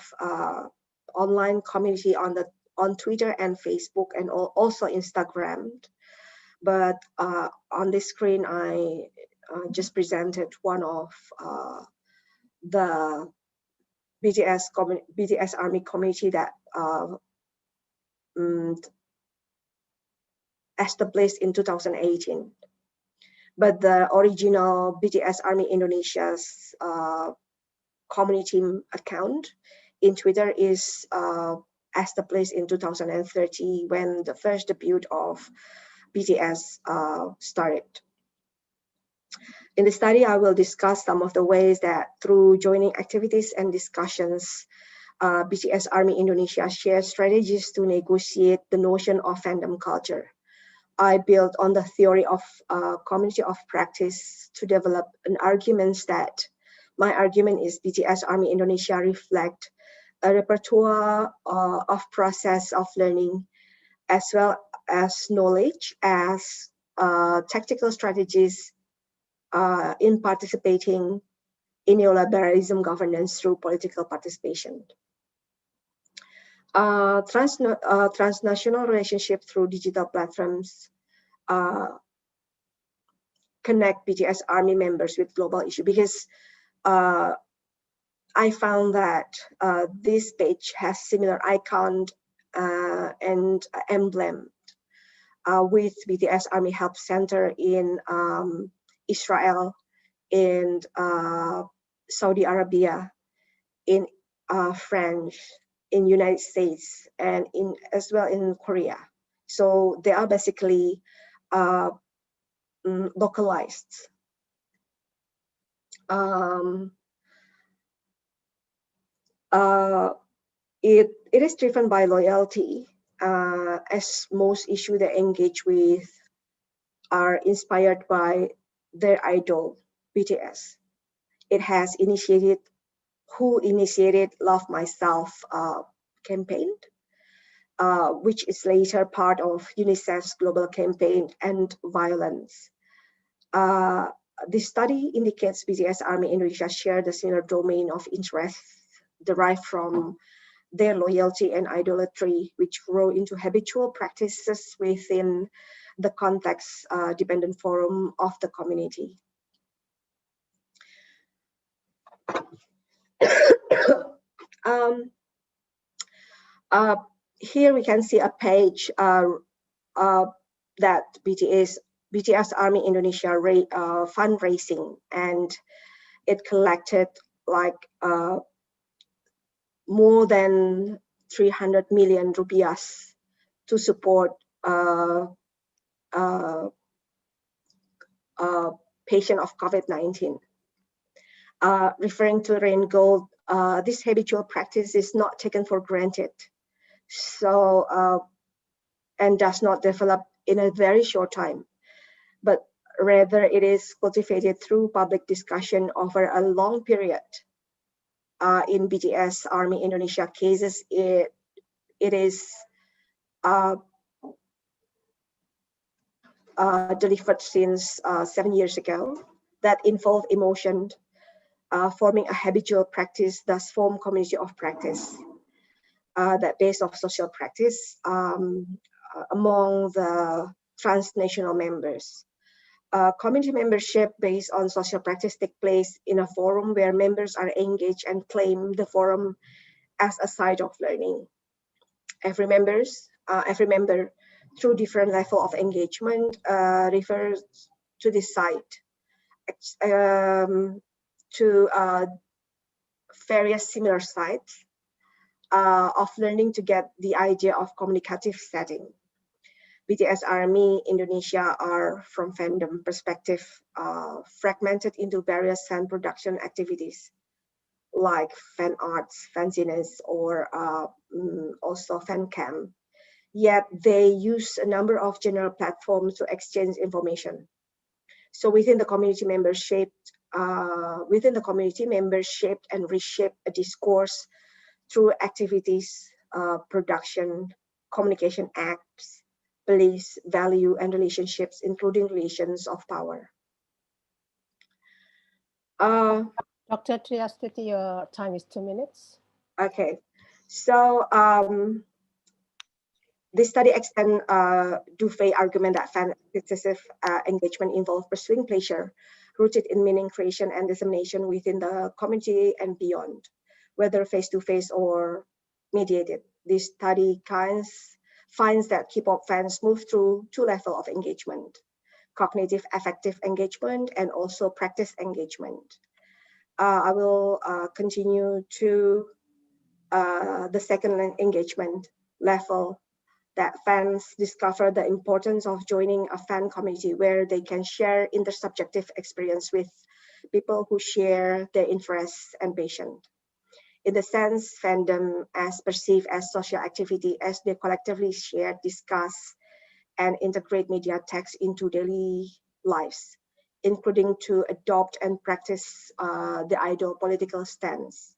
online community on Twitter and Facebook and also Instagram. But on this screen, I just presented one of the BTS Army community that established in 2018. But the original BTS Army Indonesia's community account in Twitter is established in 2030 when the first debut of BTS started. In the study, I will discuss some of the ways that through joining activities and discussions, BTS Army Indonesia shares strategies to negotiate the notion of fandom culture. I built on the theory of community of practice to develop an argument that my argument is BTS Army Indonesia reflect a repertoire of process of learning as well as knowledge as tactical strategies in participating in neoliberalism governance through political participation. Transnational relationship through digital platforms connect BTS Army members with global issue, because I found that this page has similar icon and emblem with BTS Army Help Center in Israel in Saudi Arabia, in French, in United States, and as well in Korea. So they are basically localized. It is driven by loyalty, as most issues they engage with are inspired by their idol, BTS. It has who initiated Love Myself campaign, which is later part of UNICEF's global campaign End Violence. This study indicates BTS Army Indonesia share the similar domain of interest derived from their loyalty and idolatry, which grow into habitual practices within the context-dependent forum of the community. Here we can see a page that BTS Army Indonesia fundraising, and it collected like more than 300 million rupiahs to support patient of COVID-19. Referring to Rain Gold, this habitual practice is not taken for granted. So, and does not develop in a very short time, but rather it is cultivated through public discussion over a long period. In BTS Army Indonesia cases, it is delivered since 7 years ago that involve emotion, forming a habitual practice, thus form community of practice. That base of social practice among the transnational members. Community membership based on social practice take place in a forum where members are engaged and claim the forum as a site of learning. Every member, through different level of engagement, refers to this site, to various similar sites of learning to get the idea of communicative setting. BTS Army Indonesia are, from fandom perspective, fragmented into various fan production activities like fan arts, fanzines, or also fan camp. Yet they use a number of general platforms to exchange information. So within the community, members shaped and reshaped a discourse through activities, production, communication acts, beliefs, value, and relationships, including relations of power. Dr. Triastuti, your time is 2 minutes. Okay, so this study extends Dufay's argument that fan excessive engagement involves pursuing pleasure rooted in meaning creation and dissemination within the community and beyond, whether face-to-face or mediated. This study finds that K-pop fans move through 2 levels of engagement: cognitive affective engagement and also practice engagement. I will continue to the second engagement level, that fans discover the importance of joining a fan community where they can share intersubjective experience with people who share their interests and passion. In the sense, fandom as perceived as social activity as they collectively share, discuss, and integrate media text into daily lives, including to adopt and practice the ideal political stance.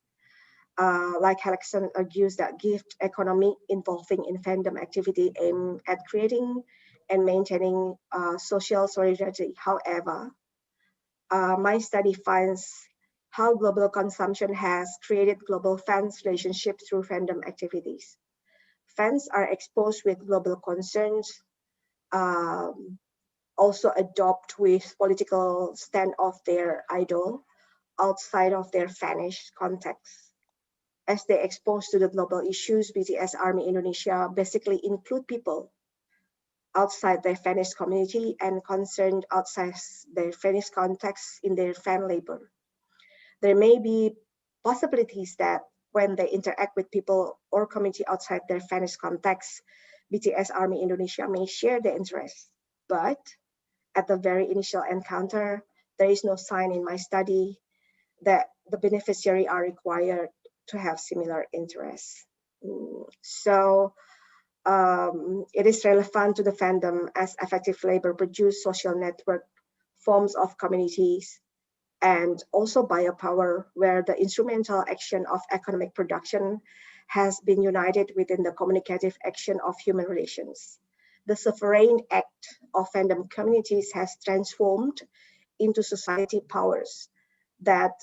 Like Hellickson argues that gift economy involving in fandom activity aim at creating and maintaining social solidarity. However, my study finds how global consumption has created global fans relationship through fandom activities. Fans are exposed with global concerns, also adopt with political stand of their idol outside of their fanish context. As they expose to the global issues, BTS Army Indonesia basically include people outside their Finnish community and concerned outside their Finnish context in their fan labor. There may be possibilities that when they interact with people or community outside their Finnish context, BTS Army Indonesia may share their interests. But at the very initial encounter, there is no sign in my study that the beneficiary are required to have similar interests. So it is relevant to the fandom as effective labor produce social network forms of communities and also biopower, where the instrumental action of economic production has been united within the communicative action of human relations. The sovereign act of fandom communities has transformed into society powers that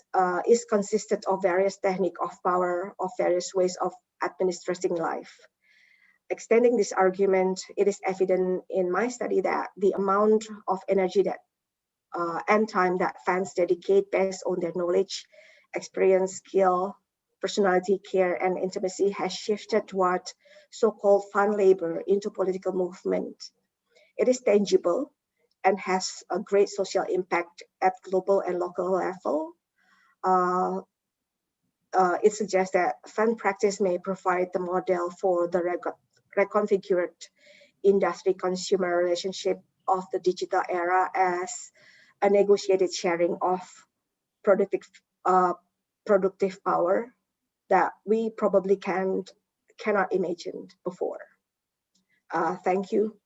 is consisted of various techniques of power, of various ways of administrating life. Extending this argument, it is evident in my study that the amount of energy that and time that fans dedicate based on their knowledge, experience, skill, personality, care, and intimacy has shifted toward so-called fan labor into political movement. It is tangible and has a great social impact at global and local level. It suggests that fan practice may provide the model for the reconfigured industry-consumer relationship of the digital era as a negotiated sharing of productive power that we probably cannot imagine before. Thank you.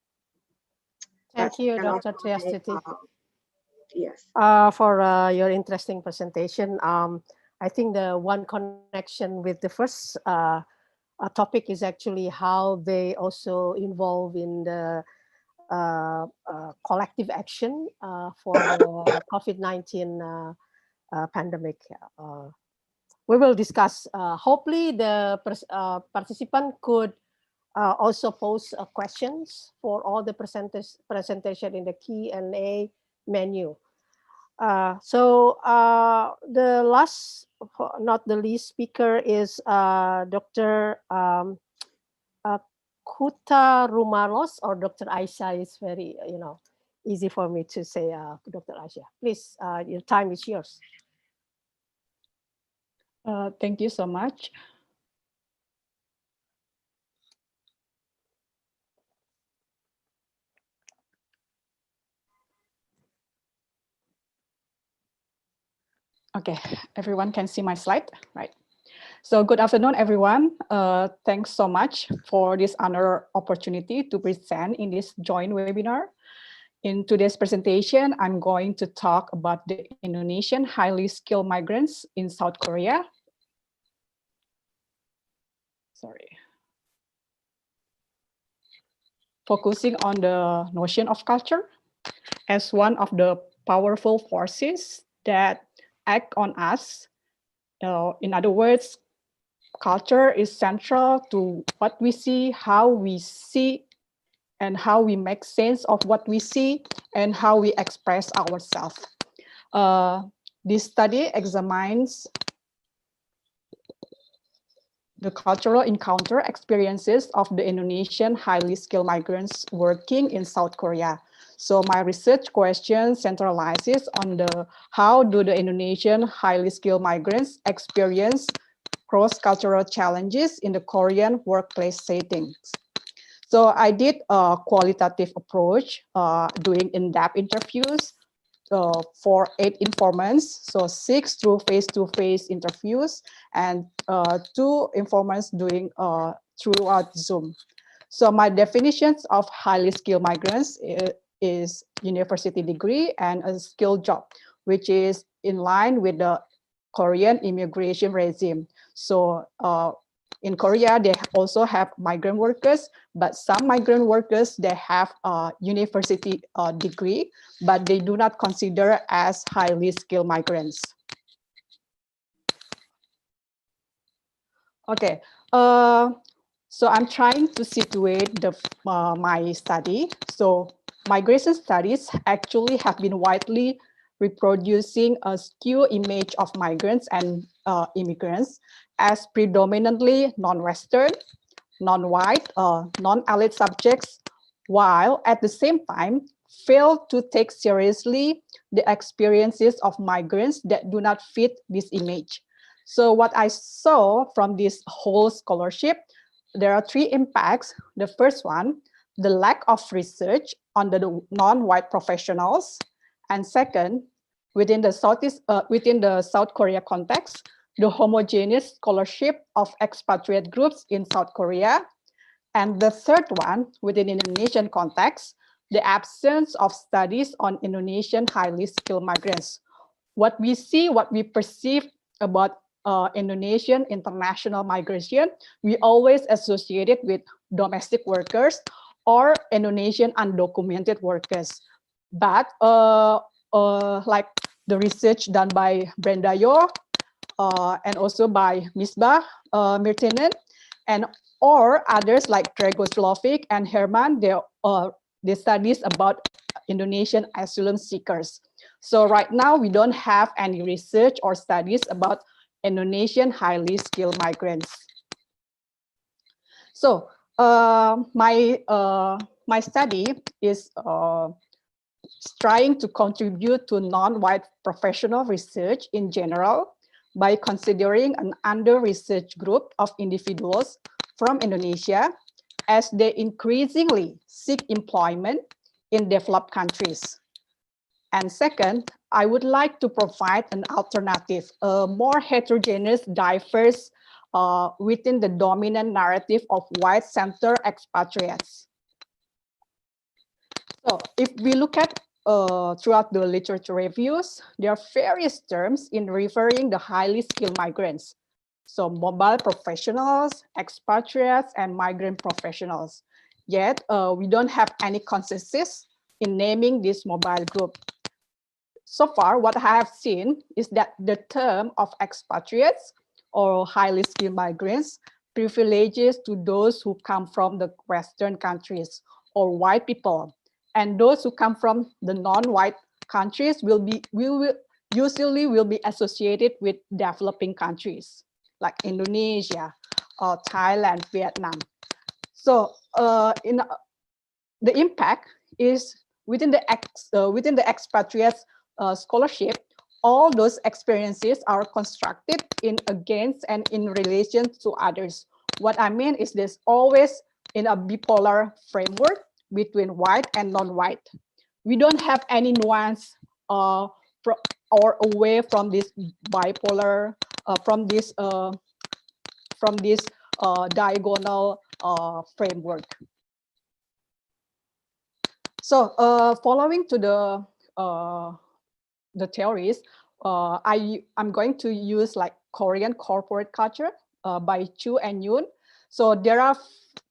Thank you, Dr. Triastuti. Yes. For your interesting presentation. I think the one connection with the first topic is actually how they also involve in the collective action for the COVID-19 pandemic. We will discuss. Hopefully, the participant could also pose questions for all the presentation in the Q&A menu. So the last, not the least speaker is Dr. Kotarumalos, or Dr. Aisyah. Is very, easy for me to say Dr. Aisyah. Please, your time is yours. Thank you so much. Okay, everyone can see my slide, right? So good afternoon, everyone. Thanks so much for this honor opportunity to present in this joint webinar. In today's presentation, I'm going to talk about the Indonesian highly skilled migrants in South Korea. Sorry. Focusing on the notion of culture as one of the powerful forces that act on us. In other words, culture is central to what we see, how we see, and how we make sense of what we see, and how we express ourselves. This study examines the cultural encounter experiences of the Indonesian highly skilled migrants working in South Korea. So my research question centralizes on the how do the Indonesian highly skilled migrants experience cross-cultural challenges in the Korean workplace settings. So I did a qualitative approach, doing in-depth interviews for 8 informants, so 6 through face-to-face interviews, and 2 informants doing throughout Zoom. So my definitions of highly skilled migrants is university degree and a skilled job, which is in line with the Korean immigration regime. So in Korea, they also have migrant workers, but some migrant workers, they have a university degree, but they do not consider as highly skilled migrants. Okay, so I'm trying to situate my study. So migration studies actually have been widely reproducing a skewed image of migrants and immigrants as predominantly non-Western, non-white, non-elite subjects while at the same time fail to take seriously the experiences of migrants that do not fit this image. So what I saw from this whole scholarship, there are three impacts. The first one, the lack of research on the non-white professionals. And second, within the South Korea context, the homogeneous scholarship of expatriate groups in South Korea. And the third one, within Indonesian context, the absence of studies on Indonesian highly skilled migrants. What we see, what we perceive about Indonesian international migration, we always associate it with domestic workers or Indonesian undocumented workers. But like the research done by Brenda Yo and also by Misbah Mirtinen, and or others like Dragoslovic and Herman, they studies about Indonesian asylum seekers. So right now we don't have any research or studies about Indonesian highly skilled migrants. So my study is trying to contribute to non-white professional research in general by considering an under-researched group of individuals from Indonesia as they increasingly seek employment in developed countries. And second, I would like to provide an alternative, a more heterogeneous, diverse within the dominant narrative of white-centered expatriates. So if we look at throughout the literature reviews, there are various terms in referring the highly skilled migrants. So mobile professionals, expatriates, and migrant professionals. Yet we don't have any consensus in naming this mobile group. So far, what I have seen is that the term of expatriates or highly skilled migrants privileges to those who come from the Western countries or white people. And those who come from the non-white countries usually will be associated with developing countries like Indonesia, Thailand, Vietnam. So the impact is within the expatriates scholarship, all those experiences are constructed in against and in relation to others. What I mean is there's always in a bipolar framework between white and non-white. We don't have any nuance or away from this bipolar, from this diagonal framework. So following to the theories, I'm going to use like Korean corporate culture by Chu and Yoon. So there are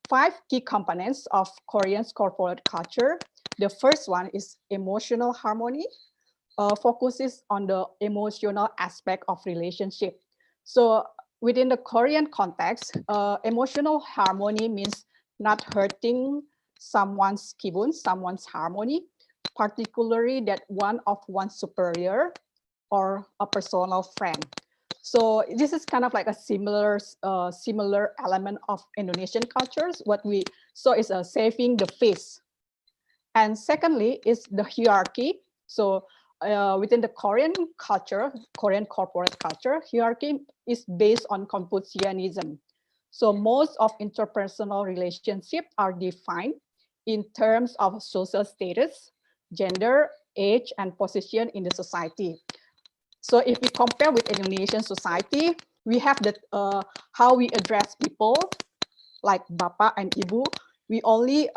5 key components of Korean's corporate culture. The first one is emotional harmony, focuses on the emotional aspect of relationship. So within the Korean context, emotional harmony means not hurting someone's kibun, someone's harmony, particularly that one of one's superior or a personal friend. So this is kind of like a similar element of Indonesian cultures. What we saw is saving the face. And secondly is the hierarchy. So within the Korean culture, Korean corporate culture, hierarchy is based on Confucianism. So most of interpersonal relationships are defined in terms of social status, gender, age, and position in the society. So if we compare with Indonesian society, we have the how we address people like Bapak and Ibu. We only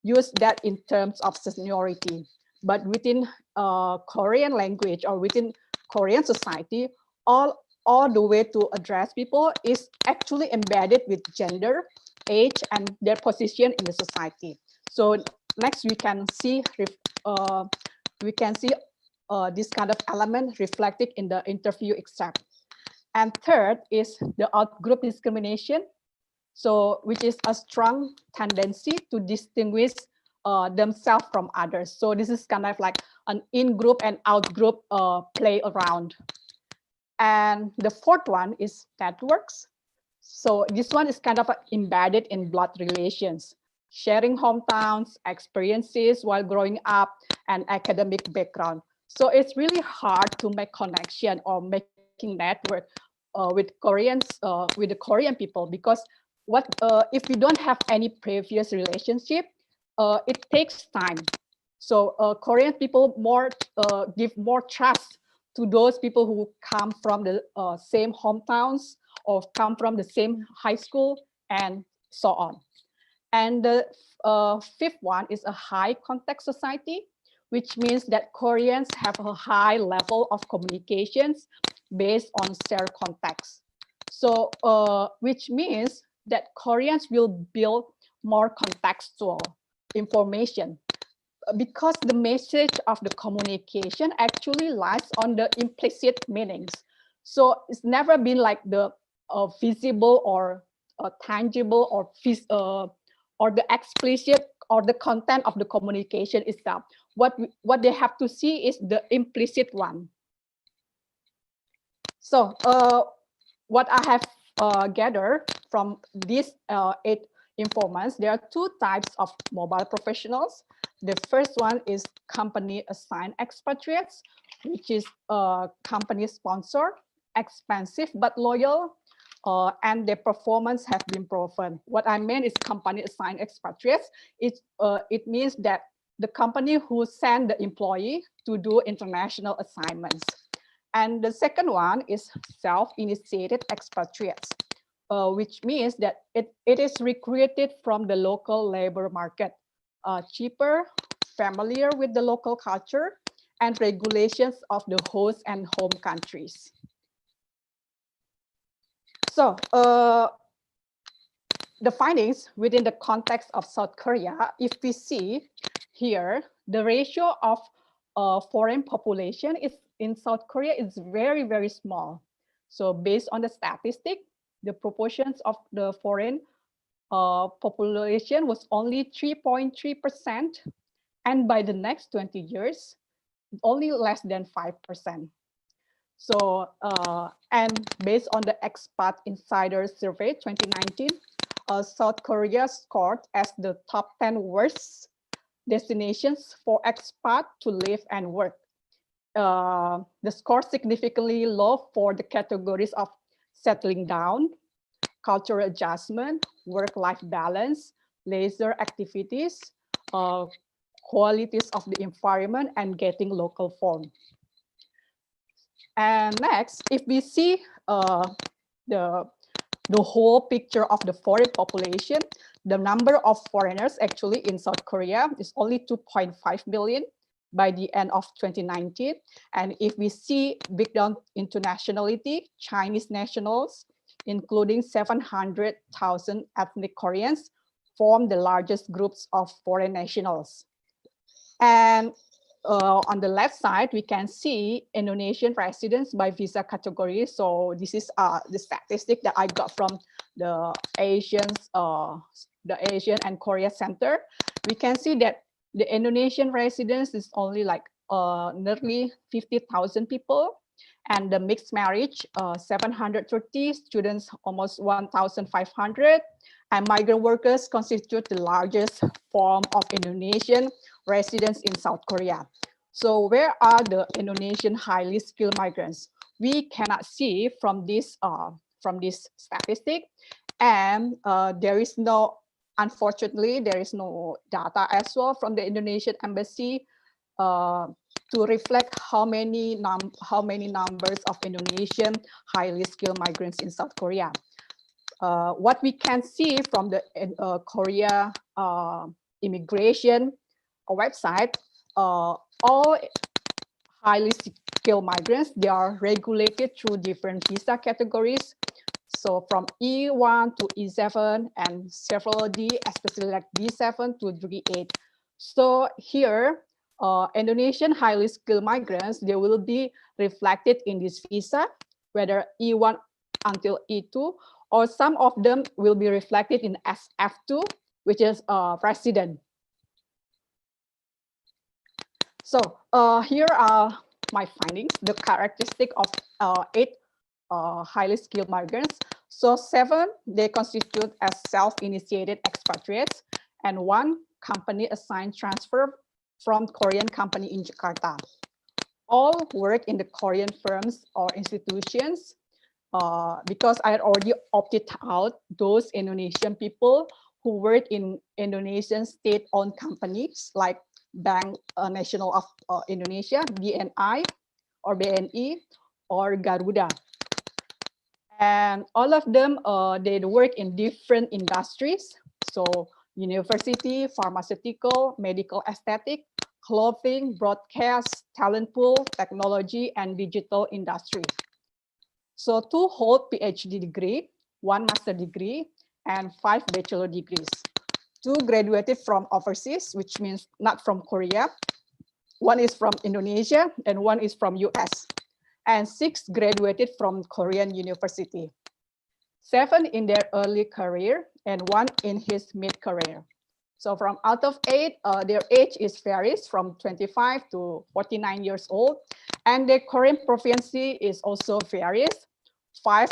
use that in terms of seniority. But within Korean language or within Korean society, all the way to address people is actually embedded with gender, age, and their position in the society. So next we can see this kind of element reflected in the interview extract. And third is the out-group discrimination, so which is a strong tendency to distinguish themselves from others. So this is kind of like an in-group and out-group play around. And the fourth one is networks. So this one is kind of embedded in blood relations. sharing hometowns, experiences while growing up, and academic background. So it's really hard to make connection or making network with with the Korean people, because if we don't have any previous relationship, it takes time. So Korean people give more trust to those people who come from the same hometowns or come from the same high school and so on. And the fifth one is a high contact society, which means that Koreans have a high level of communications based on shared contacts. So which means that Koreans will build more contextual information, because the message of the communication actually lies on the implicit meanings. So it's never been like the visible or tangible or the explicit or the content of the communication itself. What they have to see is the implicit one. So what I have gathered from these 8 informants, there are 2 types of mobile professionals. The first one is company assigned expatriates, which is company sponsored, expensive but loyal, and their performance have been proven. What I mean is company assigned expatriates. It means that the company who send the employee to do international assignments. And the second one is self-initiated expatriates, which means that it is recruited from the local labor market, cheaper, familiar with the local culture and regulations of the host and home countries. So the findings within the context of South Korea, if we see here, the ratio of foreign population is in South Korea is very, very small. So based on the statistic, the proportions of the foreign population was only 3.3%. And by the next 20 years, only less than 5%. So, and based on the Expat Insider Survey 2019, South Korea scored as the top 10 worst destinations for expat to live and work. The score significantly low for the categories of settling down, cultural adjustment, work-life balance, leisure activities, qualities of the environment, and getting local form. And next, if we see the whole picture of the foreign population, the number of foreigners actually in South Korea is only 2.5 million by the end of 2019. And if we see breakdown into nationality, Chinese nationals, including 700,000 ethnic Koreans, form the largest groups of foreign nationals. And on the left side, we can see Indonesian residents by visa category. So this is the statistic that I got from the Asian and Korea Center. We can see that the Indonesian residents is only like nearly 50,000 people, and the mixed marriage 730, students almost 1,500, and migrant workers constitute the largest form of Indonesian residents in South Korea. So where are the Indonesian highly skilled migrants? We cannot see from this statistic, and there is no, unfortunately, there is no data as well from the Indonesian embassy to reflect how many numbers of Indonesian highly skilled migrants in South Korea. What we can see from the Korea immigration website, all highly skilled migrants, they are regulated through different visa categories. So from E1 to E7 and several D, especially like D7 to D8. So here, Indonesian highly skilled migrants, they will be reflected in this visa, whether E1 until E2, or some of them will be reflected in SF2, which is resident. So here are my findings, the characteristic of 8 highly skilled migrants. So 7, they constitute as self-initiated expatriates, and one company assigned transfer from Korean company in Jakarta. All work in the Korean firms or institutions because I had already opted out those Indonesian people who work in Indonesian state-owned companies like Bank National of Indonesia, BNI, or BNI, or Garuda. And all of them, they work in different industries. So university, pharmaceutical, medical aesthetic, clothing, broadcast, talent pool, technology, and digital industry. So 2 hold PhD degree, 1 master degree, and 5 bachelor degrees. 2 graduated from overseas, which means not from Korea. 1 is from Indonesia, and 1 is from US. And 6 graduated from Korean university. 7 in their early career, and 1 in his mid-career. So from out of 8, their age is varies from 25 to 49 years old. And their Korean proficiency is also varies. 5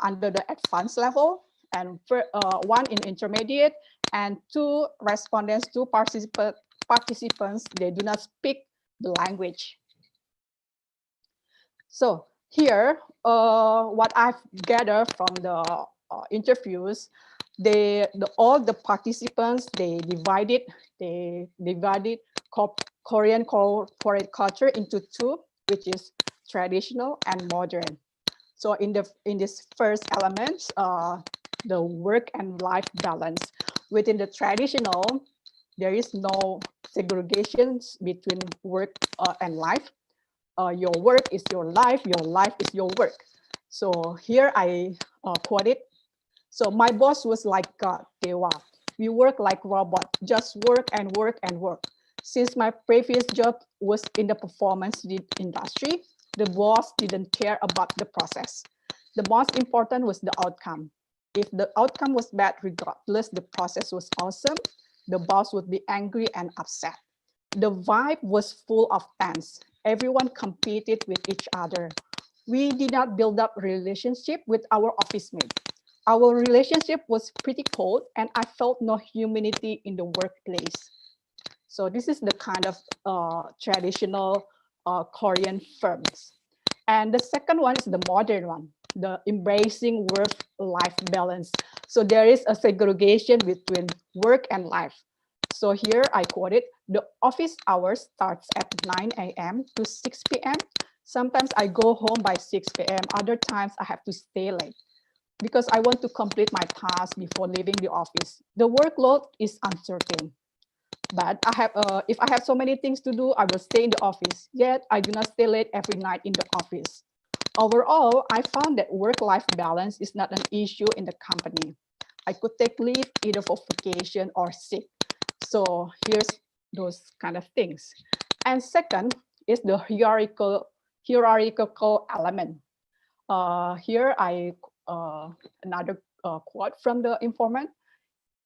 under the advanced level, and 1 in intermediate, and 2 respondents, 2 participants, they do not speak the language. So here, what I've gathered from the interviews, all the participants, they divided Korean corporate culture into 2, which is traditional and modern. So in this first element, the work and life balance. Within the traditional, there is no segregations between work and life. Your work is your life is your work. So here I quote it. So my boss was like God, Dewa. We work like robot, just work and work and work. Since my previous job was in the performance industry, the boss didn't care about the process. The most important was the outcome. If the outcome was bad, regardless the process was awesome, the boss would be angry and upset. The vibe was full of tense. Everyone competed with each other. We did not build up relationship with our office mate. Our relationship was pretty cold, and I felt no humanity in the workplace. So this is the kind of traditional Korean firms. And the second one is the modern one, the embracing work-life balance. So there is a segregation between work and life. So here I quote it, the office hours starts at 9 a.m. to 6 p.m. Sometimes I go home by 6 p.m. Other times I have to stay late because I want to complete my task before leaving the office. The workload is uncertain. But if I have so many things to do, I will stay in the office. Yet I do not stay late every night in the office. Overall, I found that work-life balance is not an issue in the company. I could take leave either for vacation or sick. So here's those kind of things. And second is the hierarchical element. Here another quote from the informant.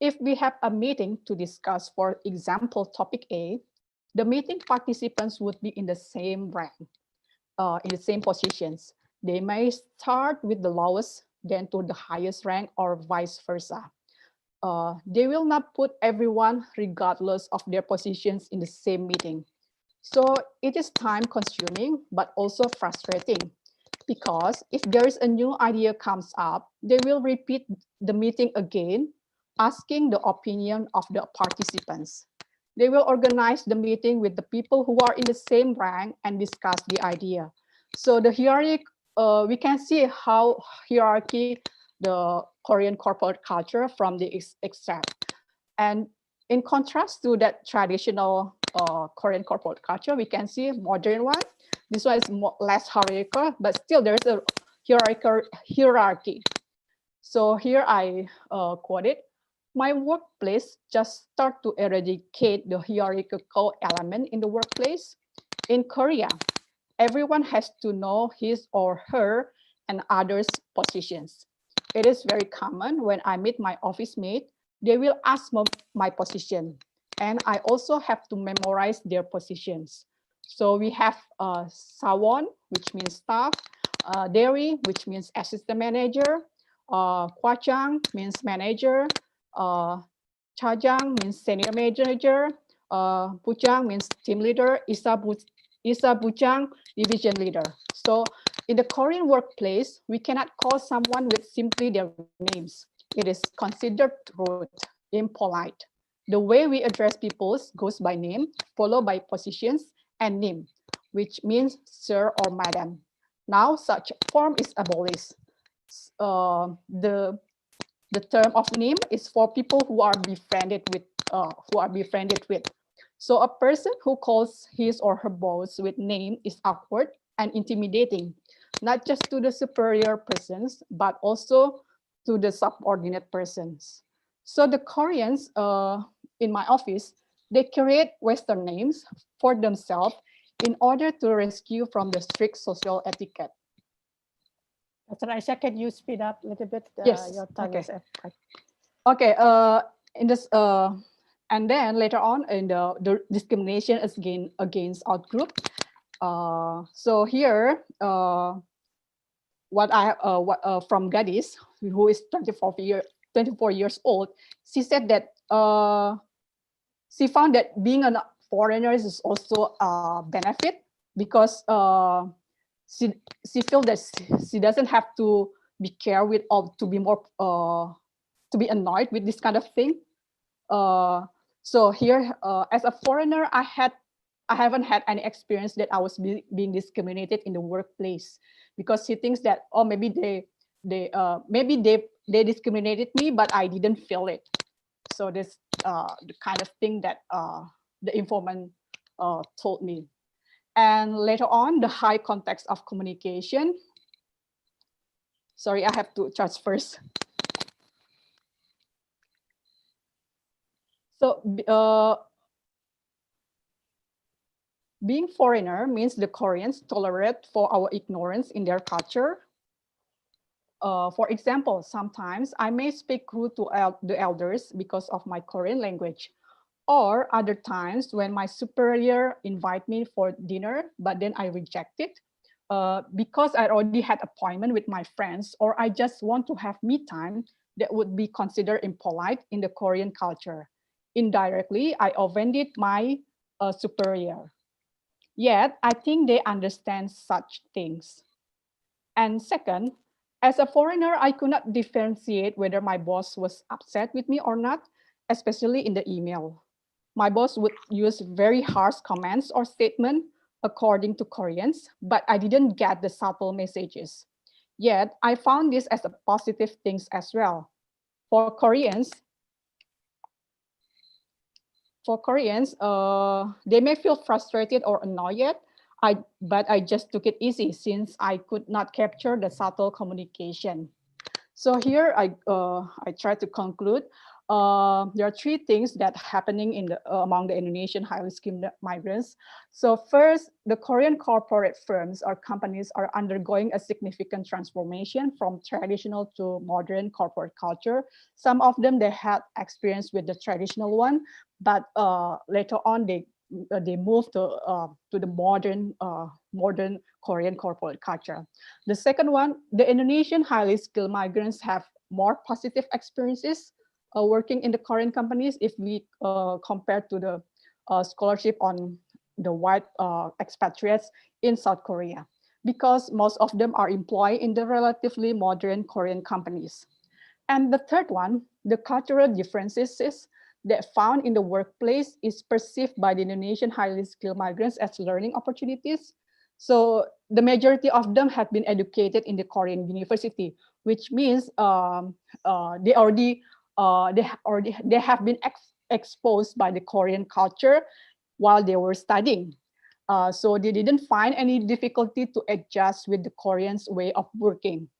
If we have a meeting to discuss, for example, topic A, the meeting participants would be in the same rank, in the same positions. They may start with the lowest, then to the highest rank, or vice versa. They will not put everyone, regardless of their positions, in the same meeting. So it is time consuming, but also frustrating, because if there is a new idea comes up, they will repeat the meeting again, asking the opinion of the participants. They will organize the meeting with the people who are in the same rank and discuss the idea. So the hierarchy, we can see how hierarchy, the Korean corporate culture from the extract. And in contrast to that traditional Korean corporate culture, we can see modern one. This one is less hierarchical, but still there's a hierarchy. So here I quote it. My workplace just start to eradicate the hierarchical element in the workplace. In Korea, everyone has to know his or her and others' positions. It is very common when I meet my office mate, they will ask my position. And I also have to memorize their positions. So we have Sawon, which means staff, Dairy, which means assistant manager, Kwachang means manager, Chajang means senior manager, Bujang means team leader, Isa Bujang, division leader. So in the Korean workplace, we cannot call someone with simply their names. It is considered rude, impolite. The way we address people goes by name, followed by positions and name, which means sir or madam. Now such form is abolished. The term of name is for people who are befriended with. So a person who calls his or her boss with name is awkward and intimidating, not just to the superior persons, but also to the subordinate persons. So the Koreans in my office, they create Western names for themselves in order to rescue from the strict social etiquette. Dr. Aisyah, can you speed up a little bit? Yes. Your time Okay. is up. Okay. In this, and then later on in the discrimination against outgroup. So here, from Gadis, who is 24 years old, she said that she found that being a foreigner is also a benefit because she feels that she doesn't have to be care with or to be more to be annoyed with this kind of thing. So here, as a foreigner, I haven't had any experience that I was being discriminated in the workplace, because she thinks that, oh, maybe they discriminated me, but I didn't feel it. So this the kind of thing that the informant told me. And later on, the high context of communication. Sorry, I have to charge first. So being foreigner means the Koreans tolerate for our ignorance in their culture. For example, sometimes I may speak rude to the elders because of my Korean language. Or other times when my superior invite me for dinner, but then I reject it because I already had appointment with my friends, or I just want to have me time, that would be considered impolite in the Korean culture. Indirectly, I offended my superior. Yet, I think they understand such things. And second, as a foreigner, I could not differentiate whether my boss was upset with me or not, especially in the email. My boss would use very harsh comments or statements according to Koreans, but I didn't get the subtle messages. Yet, I found this as a positive thing as well. For Koreans, they may feel frustrated or annoyed, but I just took it easy since I could not capture the subtle communication. So here I try to conclude. There are three things that happening in among the Indonesian highly skilled migrants. So first, the Korean corporate firms or companies are undergoing a significant transformation from traditional to modern corporate culture. Some of them, they had experience with the traditional one, but later on they moved to the modern Korean corporate culture. The second one, the Indonesian highly skilled migrants have more positive experiences working in the Korean companies if we compare to the scholarship on the white expatriates in South Korea, because most of them are employed in the relatively modern Korean companies. And the third one, the cultural differences that found in the workplace is perceived by the Indonesian highly skilled migrants as learning opportunities. So the majority of them have been educated in the Korean university, which means they have been exposed by the Korean culture while they were studying. So they didn't find any difficulty to adjust with the Koreans' way of working.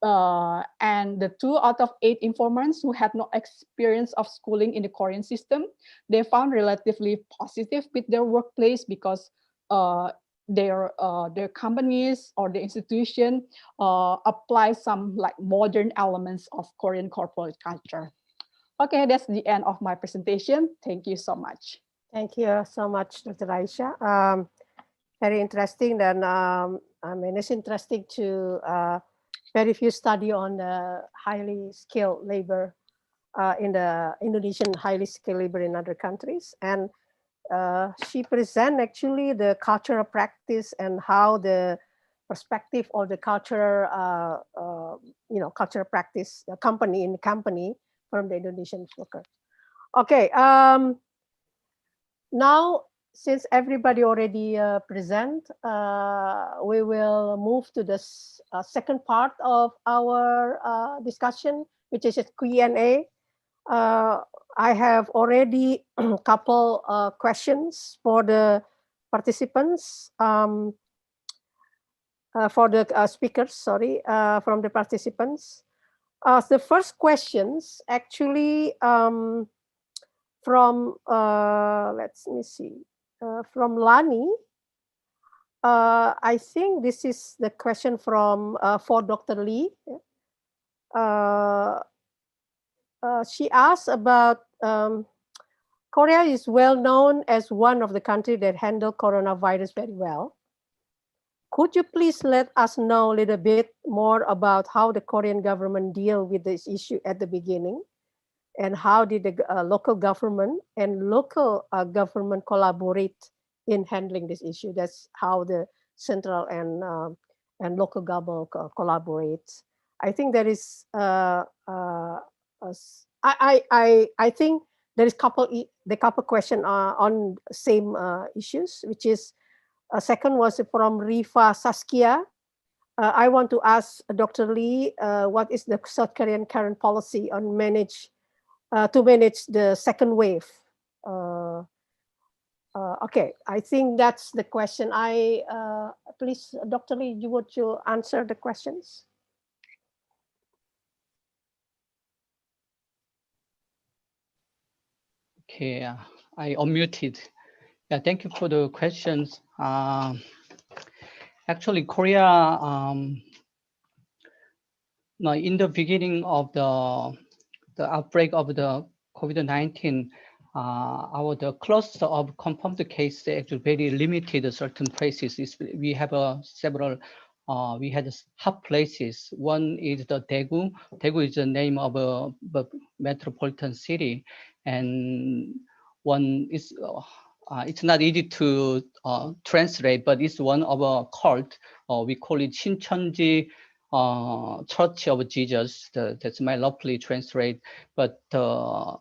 And the 2 out of 8 informants who had no experience of schooling in the Korean system, they found relatively positive with their workplace because their companies or the institution apply some like modern elements of Korean corporate culture. Okay, that's the end of my presentation. Thank you so much. Thank you so much, Dr. Aisyah. Very interesting, and I mean, it's interesting to very few study on the highly skilled labor in the Indonesian highly skilled labor in other countries. And she present actually the cultural practice and how the perspective of the cultural, cultural practice company in the company from the Indonesian workers. Okay, now since everybody already present, we will move to the second part of our discussion, which is a Q&A. I have already a couple questions for the participants, for the speakers, sorry, from the participants. The first questions actually from, let me see, from Lani. I think this is the question from for Dr. Lee. She asked about Korea is well known as one of the countries that handle coronavirus very well. Could you please let us know a little bit more about how the Korean government deal with this issue at the beginning, and how did the local government and local government collaborate in handling this issue? That's how the central and local government collaborates. I think there is I think there is the couple question on same issues, which is second was from Rifa Saskia. I want to ask Dr. Lee, what is the South Korean current policy on to manage the second wave? Okay, I think that's the question. Please, Dr. Lee, would you answer the questions? Okay, I unmuted. Yeah, thank you for the questions. Actually, Korea, in the beginning of the outbreak of the COVID-19, the cluster of confirmed cases actually very limited certain places. We have we had hub places. One is the Daegu. Daegu is the name of a metropolitan city, and one is it's not easy to translate, but it's one of a cult. We call it Shincheonji Church of Jesus. That's my roughly translate. But the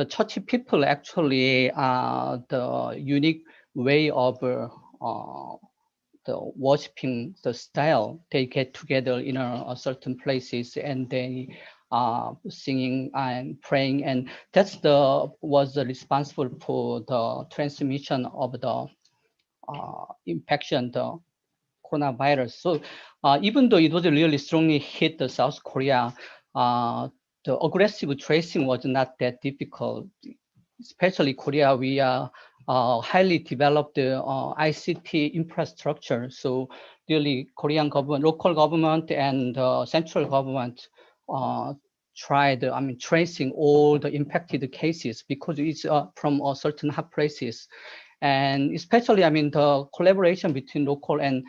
church people actually the unique way of the worshiping, the style. They get together in certain places and they singing and praying, and that's was responsible for the transmission of the infection, the coronavirus. So even though it was really strongly hit the South Korea, the aggressive tracing was not that difficult. Especially Korea, we are highly developed ICT infrastructure. So really Korean government, local government and central government tried, tracing all the impacted cases because it's from certain hub places. And especially, the collaboration between local and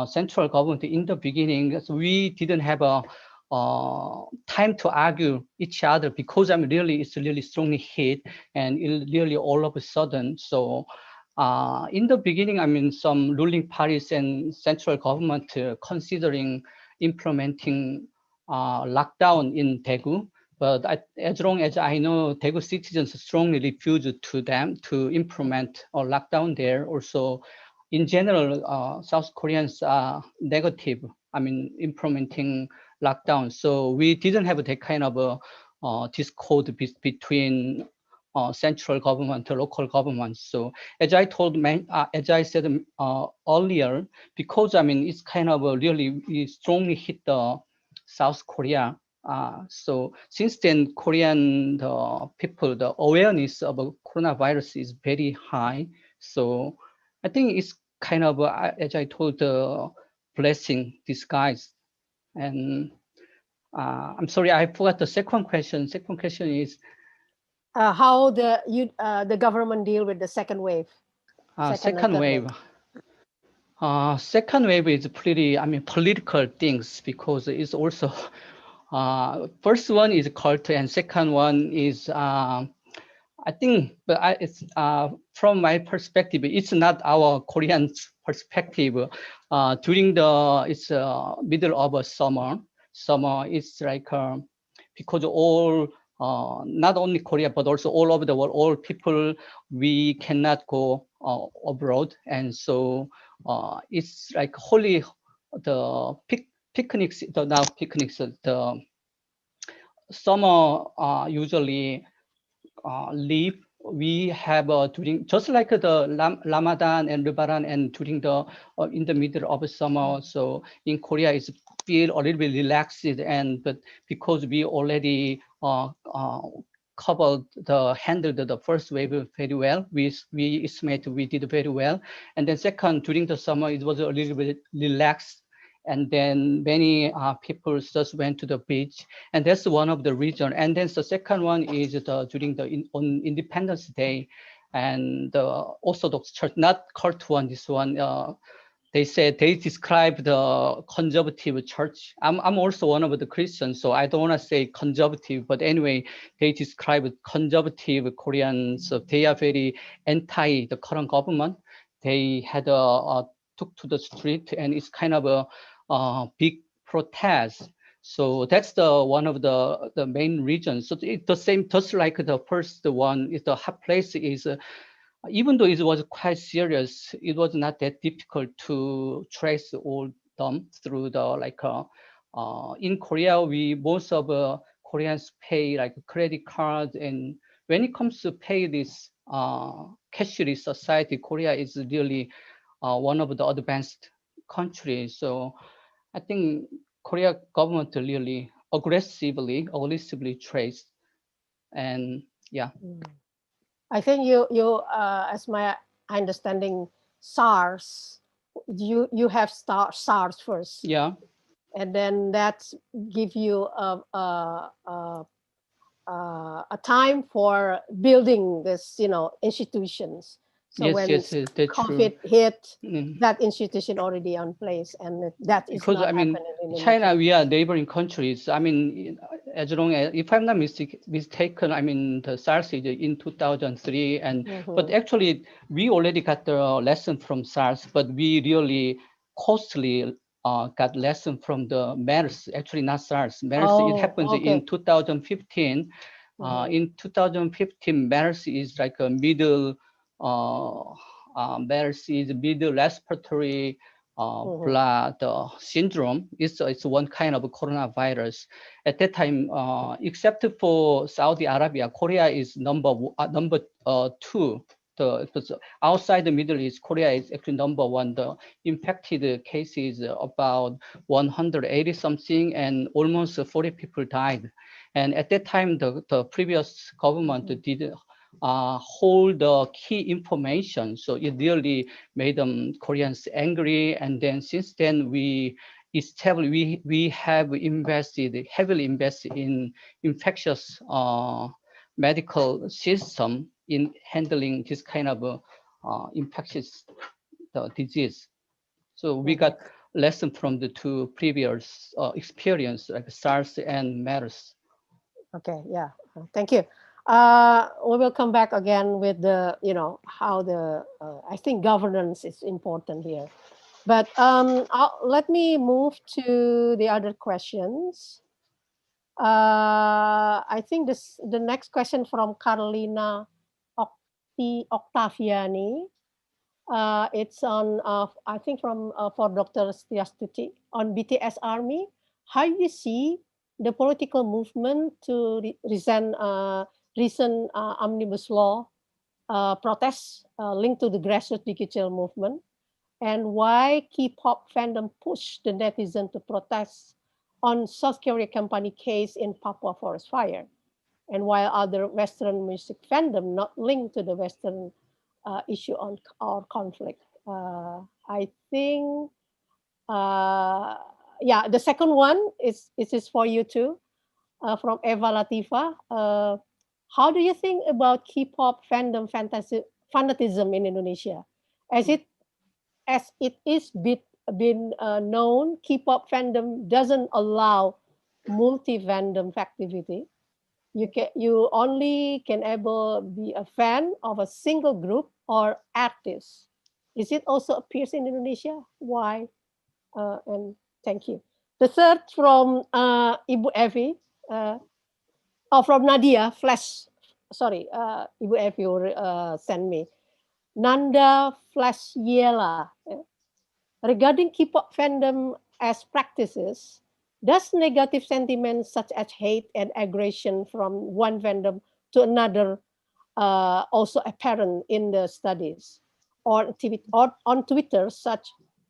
central government in the beginning, we didn't have a time to argue each other because it's really strongly hit and it really all of a sudden. So in the beginning, some ruling parties and central government considering implementing lockdown in Daegu. But as long as I know, Daegu citizens strongly refused to them to implement a lockdown there. Also, in general, South Koreans are negative, implementing lockdown. So we didn't have that kind of a discord between central government and local government. So as I said earlier, because it's kind of really strongly hit the South Korea. So since then, Korean people, the awareness of coronavirus is very high. So I think it's kind of, as I told, the blessing disguise. And I'm sorry, I forgot the second question. Second question is how the government deal with the second wave. Second wave. Second wave is pretty, political things because it's also First one is culture, and second one is I think, but it's from my perspective, it's not our Korean perspective. During the middle of a summer, it's like because all not only Korea but also all over the world, all people we cannot go abroad, and so it's like holy the picnics, the summer usually leave we have during just like the Ramadan and Lebaran, and during the in the middle of summer. So in Korea it's feel a little bit relaxed, and but because we already covered handled the first wave very well, we estimate we did very well. And then second, during the summer it was a little bit relaxed, and then many people just went to the beach, and that's one of the reason. And then the second one is during the on Independence Day, and the Orthodox Church, not cult one, this one. They said they describe the conservative church. I'm also one of the Christians, so I don't want to say conservative, but anyway, they describe conservative Koreans. So they are very anti the current government. They had took to the street, and it's kind of a big protest. So that's the one of the main reasons. So it's the same, just like the first one. Is the hot place is. Even though it was quite serious, it was not that difficult to trace all them through the in Korea, most of Koreans pay like credit cards, and when it comes to pay this cashless society, Korea is really one of the advanced countries. So I think Korea government really aggressively traced, and yeah. I think as my understanding, SARS, you have SARS first. Yeah. And then that give you a time for building this, institutions. So yes, when COVID hit, that institution already on place, and that is because not I mean, happening in China, we are neighboring countries. I mean, as long as, if I'm not mistaken, I mean, the SARS is in 2003, and but actually we already got the lesson from SARS, but we really costly got lesson from the MERS. Actually, not SARS. MERS, it happens in 2015. In 2015, MERS is like a middle. MERS is middle respiratory blood syndrome. It's one kind of coronavirus. At that time, except for Saudi Arabia, Korea is number two. Outside the Middle East, Korea is actually number one. The infected cases about 180 something, and almost 40 people died. And at that time, the previous government did hold the key information. So it really made Koreans angry. And then since then, we have heavily invested in infectious medical system in handling this kind of infectious disease. So we got lesson from the two previous experience, like SARS and MERS. Okay, yeah, thank you. We will come back again with the, how the, I think governance is important here. But let me move to the other questions. I think the next question from Carolina Octaviani. It's on, I think for Dr. Triastuti on BTS Army. How do you see the political movement to recent omnibus law protests linked to the grassroots digital movement, and why K-pop fandom pushed the netizen to protest on South Korea company case in Papua forest fire, and while other Western music fandom not linked to the Western issue or conflict. I think, yeah, the second one is for you too, from Eva Latifa. How do you think about K-pop fandom fanatism in Indonesia? As it is been known, K-pop fandom doesn't allow multi-fandom activity. You only can ever be a fan of a single group or artist. Is it also appears in Indonesia? Why? And thank you. The third from Ibu Evi, from Nadia Flash. Sorry, Ibu Evi sent me. Nanda Flash Yela. Regarding K-pop fandom as practices, does negative sentiments such as hate and aggression from one fandom to another also apparent in the studies? Or on Twitter, such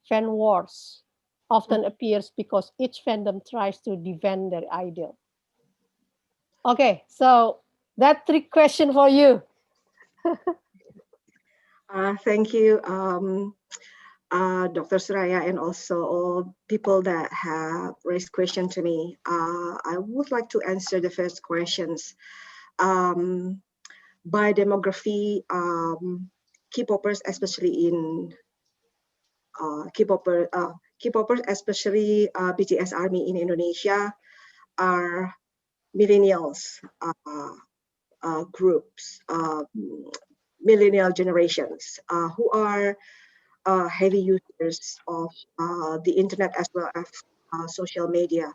fan wars often appears because each fandom tries to defend their idol. Okay, so that 3 question for you. Thank you, Dr. Suraya, and also all people that have raised questions to me. I would like to answer the first questions. By demography, K-popers, especially in K-popers, especially BTS Army in Indonesia, are millennials groups, millennial generations who are heavy users of the internet as well as social media.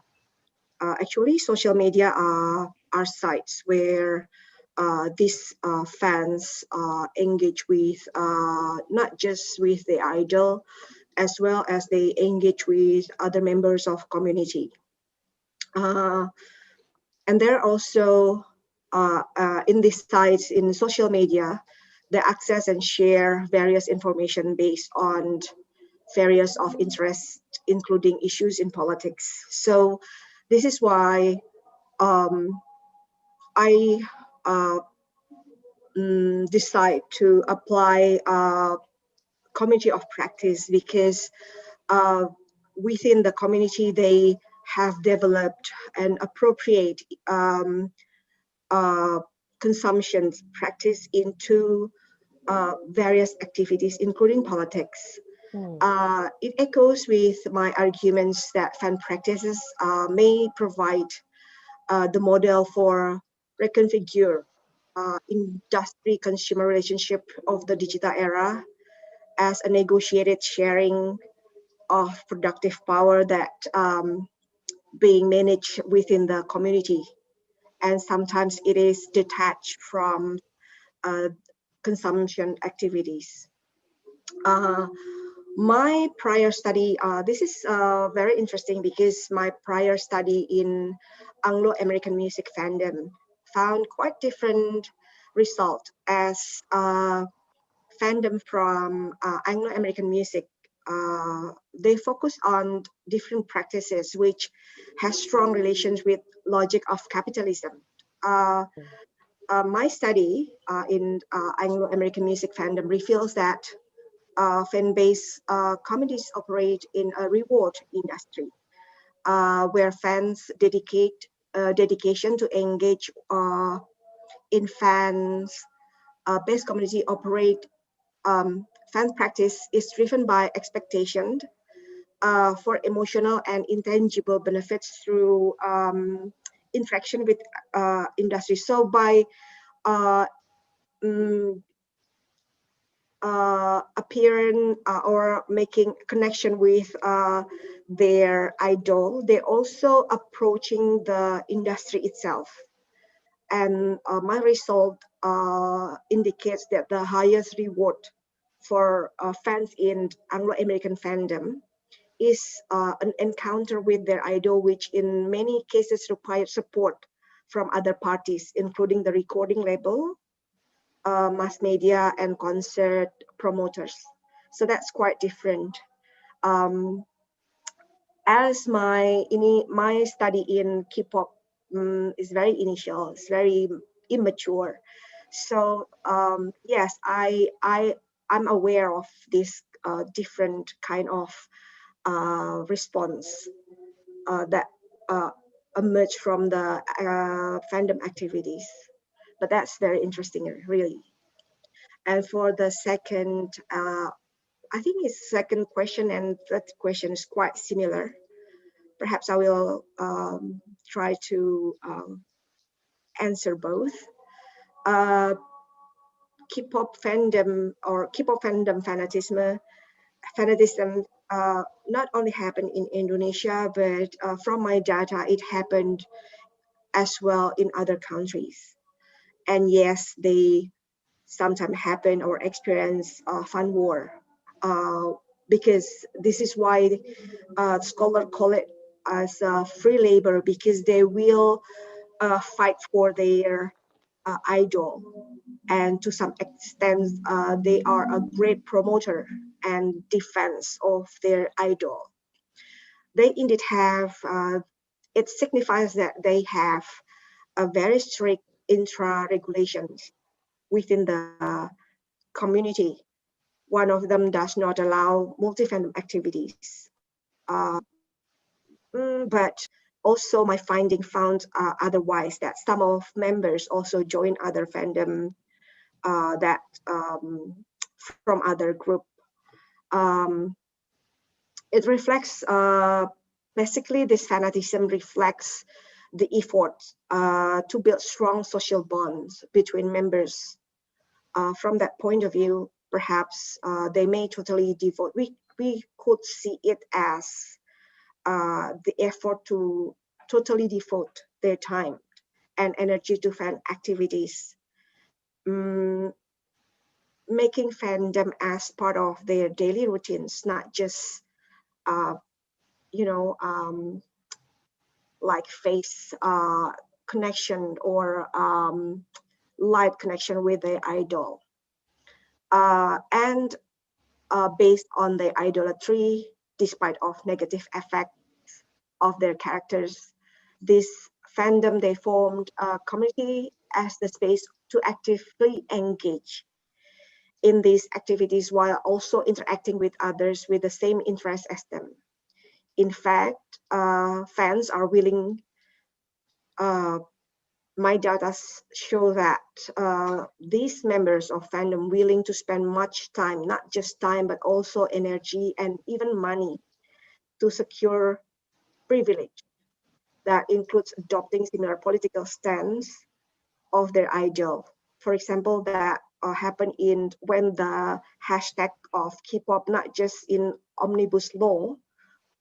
Actually, social media are sites where these fans engage with not just with the idol, as well as they engage with other members of community. And they're also in these sites in social media, they access and share various information based on various of interest, including issues in politics. So this is why I decide to apply community of practice, because within the community they have developed an appropriate consumption practice into various activities, including politics. It echoes with my arguments that fan practices may provide the model for reconfigure industry-consumer relationship of the digital era as a negotiated sharing of productive power that being managed within the community. And sometimes it is detached from consumption activities. My prior study, this is very interesting because my prior study in Anglo-American music fandom found quite different result, as fandom from Anglo-American music. They focus on different practices which has strong relations with logic of capitalism. My study in Anglo-American music fandom reveals that fan-based communities operate in a reward industry, where fans dedication to engage in fans-based community operate. Fan practice is driven by expectation for emotional and intangible benefits through interaction with industry. So by appearing or making connection with their idol, they're also approaching the industry itself. And my result indicates that the highest reward for fans in Anglo-American fandom is an encounter with their idol, which in many cases requires support from other parties, including the recording label, mass media, and concert promoters. So that's quite different. As my study in K-pop is very initial, it's very immature. So yes, I'm aware of this different kind of response that emerge from the fandom activities. But that's very interesting, really. And for the second, I think it's second question and third question is quite similar. Perhaps I will try to answer both. K-pop fandom or K-pop fandom fanatism not only happened in Indonesia, but from my data, it happened as well in other countries. And yes, they sometimes happen or experience fan war, because this is why scholars call it as free labor, because they will fight for their idol, and to some extent they are a great promoter and defense of their idol. They indeed have, it signifies that they have a very strict intra-regulations within the community. One of them does not allow multi-fandom activities. But also my finding found otherwise, that some of members also join other fandom that from other group. It reflects, basically this fanatism reflects the effort to build strong social bonds between members. From that point of view, perhaps they may totally devote, we could see it as the effort to totally devote their time and energy to fan activities, making fandom as part of their daily routines, not just, like face connection or light connection with the idol. And based on the idolatry, despite of negative effects of their characters, this fandom, they formed a community as the space to actively engage in these activities while also interacting with others with the same interests as them. In fact, fans are willing, my data show that these members of fandom willing to spend much time, not just time, but also energy and even money to secure privilege. That includes adopting similar political stance of their idol. For example, that happened in when the hashtag of K-pop, not just in omnibus law,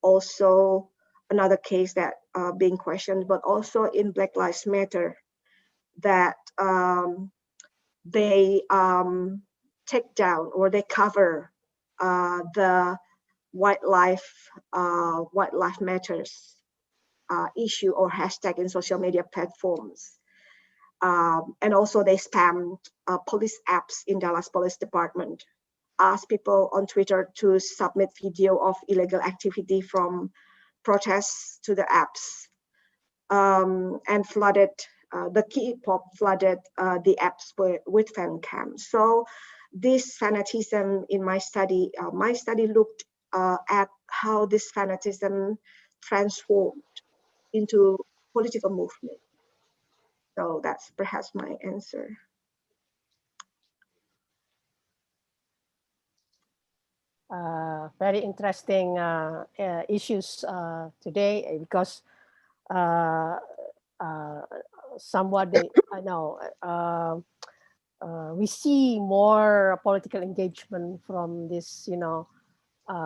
also another case that being questioned, but also in Black Lives Matter, that they take down or they cover the wildlife matters issue or hashtag in social media platforms. And also they spam police apps in Dallas Police Department, ask people on Twitter to submit video of illegal activity from protests to the apps, and flooded the K-pop flooded the apps with fan cams. So this fanatism in my study looked at how this fanatism transformed into political movement. So that's perhaps my answer. Very interesting issues today, because somewhat I know we see more political engagement from this,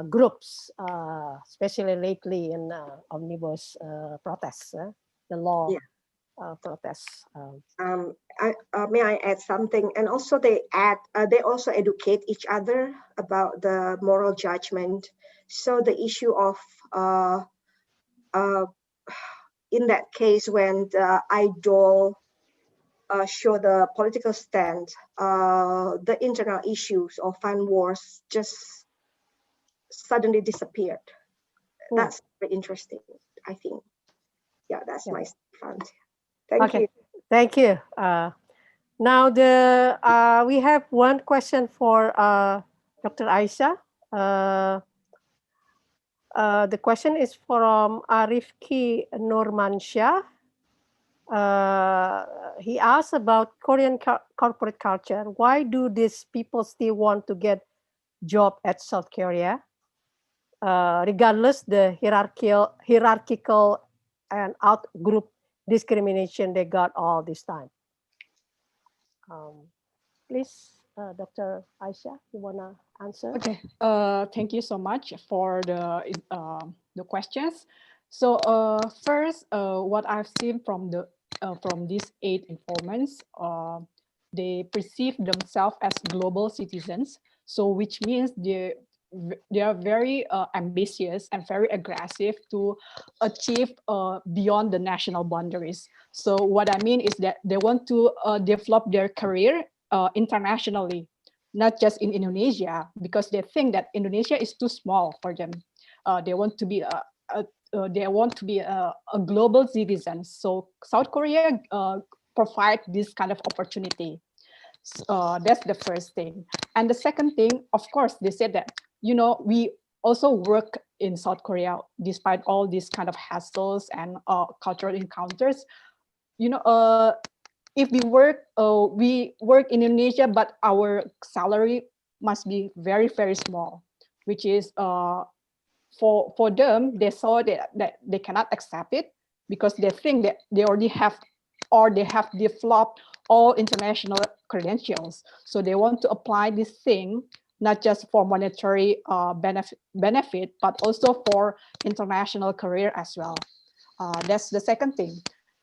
groups, especially lately in omnibus protests, the law protests. May I add something? And also they also educate each other about the moral judgment. So the issue of in that case, when the idol show the political stand, the internal issues of fan wars just suddenly disappeared. That's very interesting, I think. Yeah, that's my fund. Thank you. Thank you. Now we have one question for Dr. Aisyah. The question is from Arifki Nurmansyah. He asked about Korean corporate culture. Why do these people still want to get job at South Korea, regardless the hierarchical and out group discrimination they got all this time. Please, Dr. Aisyah, you wanna answer? Okay. Thank you so much for the questions. So first, what I've seen from these 8 informants, they perceive themselves as global citizens. So which means they are very ambitious and very aggressive to achieve beyond the national boundaries. So what I mean is that they want to develop their career internationally, not just in Indonesia, because they think that Indonesia is too small for them. They want to be a global citizen. So South Korea provide this kind of opportunity. That's the first thing. And the second thing, of course, they said that, you know, we also work in South Korea despite all these kind of hassles and cultural encounters. You know, if we work in Indonesia, but our salary must be very, very small, which is for them, they saw that they cannot accept it because they think that they already have, or they have developed all international credentials. So they want to apply this thing, not just for monetary benefit, but also for international career as well. That's the second thing.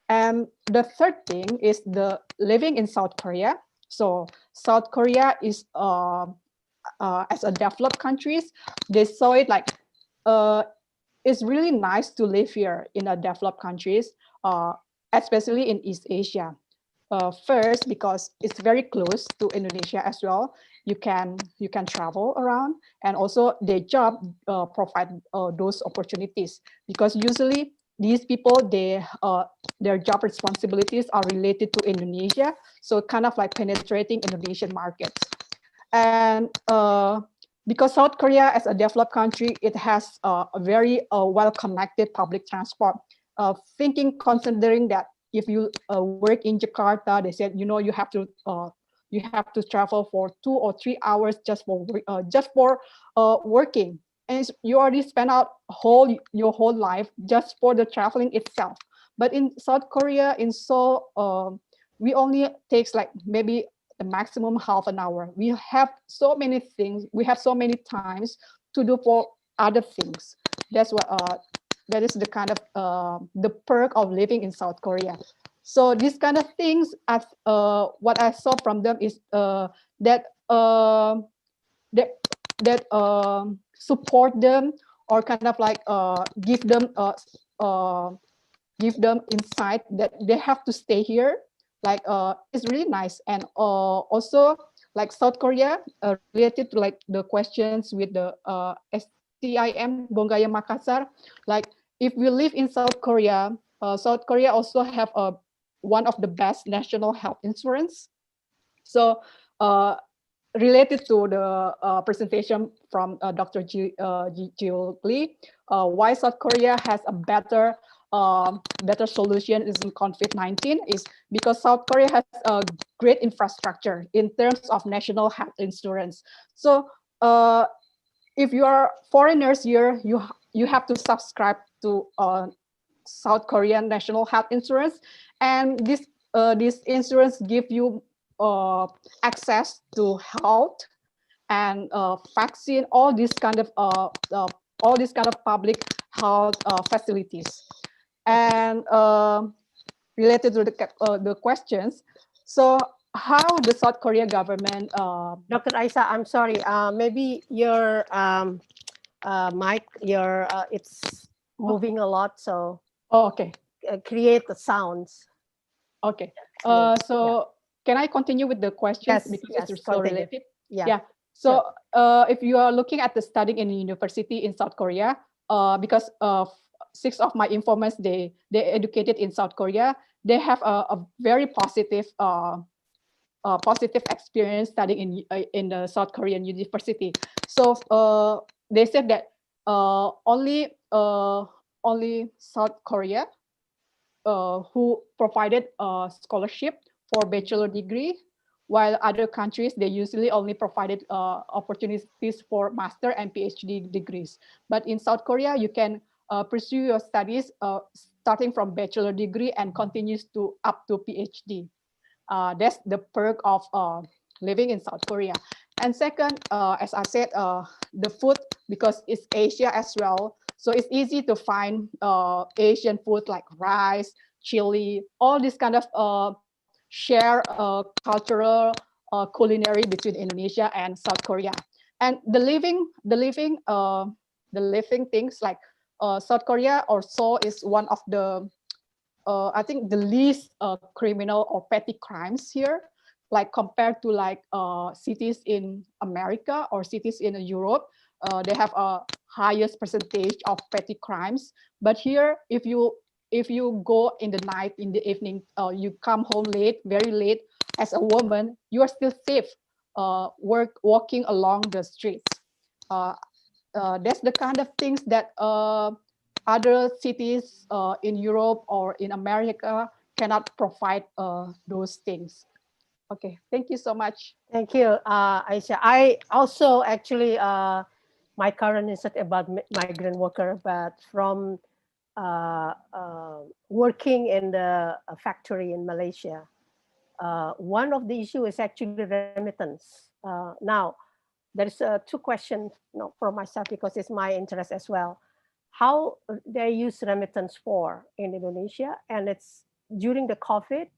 And the third thing is the living in South Korea. So South Korea is, as a developed countries, they saw it like, it's really nice to live here in a developed countries, especially in East Asia. First, because it's very close to Indonesia as well. You can travel around, and also their job provide those opportunities, because usually these people, their job responsibilities are related to Indonesia, so kind of like penetrating Indonesian markets. And because South Korea, as a developed country, it has a very well-connected public transport. Considering that if you work in Jakarta, they said, you know, you have to travel for 2 or 3 hours just for working. And you already spent out your whole life just for the traveling itself. But in South Korea, in Seoul, we only takes like maybe the maximum half an hour. We have so many things. We have so many times to do for other things. That's what that is the kind of the perk of living in South Korea. So these kind of things, what I saw from them is that support them, or kind of like give them insight that they have to stay here. Like it's really nice. And also like South Korea, related to like the questions with the STIM Bonggaya Makassar, like if we live in South Korea also have one of the best national health insurance. So related to the presentation from Dr. Jihyouk, why South Korea has a better solution is in COVID-19 is because South Korea has a great infrastructure in terms of national health insurance. So if you are foreigners here, you have to subscribe to South Korean national health insurance, and this insurance give you access to health and vaccine, all these kind of public health facilities. And related to the questions, so how the South Korea government, Dr. Aisyah, I'm sorry, maybe your mic, it's moving a lot, so okay, create the sounds. Okay, so can I continue with the questions? Yes, because it's so related? Yeah. So if you are looking at the studying in a university in South Korea, because 6 of my informants, they educated in South Korea, they have a very positive experience studying in the South Korean university. So they said that only South Korea who provided a scholarship for bachelor degree, while other countries, they usually only provided opportunities for master and PhD degrees. But in South Korea, you can pursue your studies starting from bachelor degree and continues to up to PhD. That's the perk of living in South Korea. And second, as I said, the food, because it's Asia as well, so it's easy to find Asian food like rice, chili, all this kind of share cultural culinary between Indonesia and South Korea. And the living things like South Korea or Seoul is one of the I think the least criminal or petty crimes here, like compared to like cities in America or cities in Europe, they have a highest percentage of petty crimes. But here, if you go in the night, in the evening, you come home late, very late, as a woman, you are still safe walking along the streets. That's the kind of things that other cities in Europe or in America cannot provide those things. Okay, thank you so much. Thank you, Aisyah. I also actually, my current is not about migrant worker, but from working in the factory in Malaysia. One of the issue is actually remittance. Now, there's two questions from myself because it's my interest as well. How they use remittance for in Indonesia, and it's during the COVID.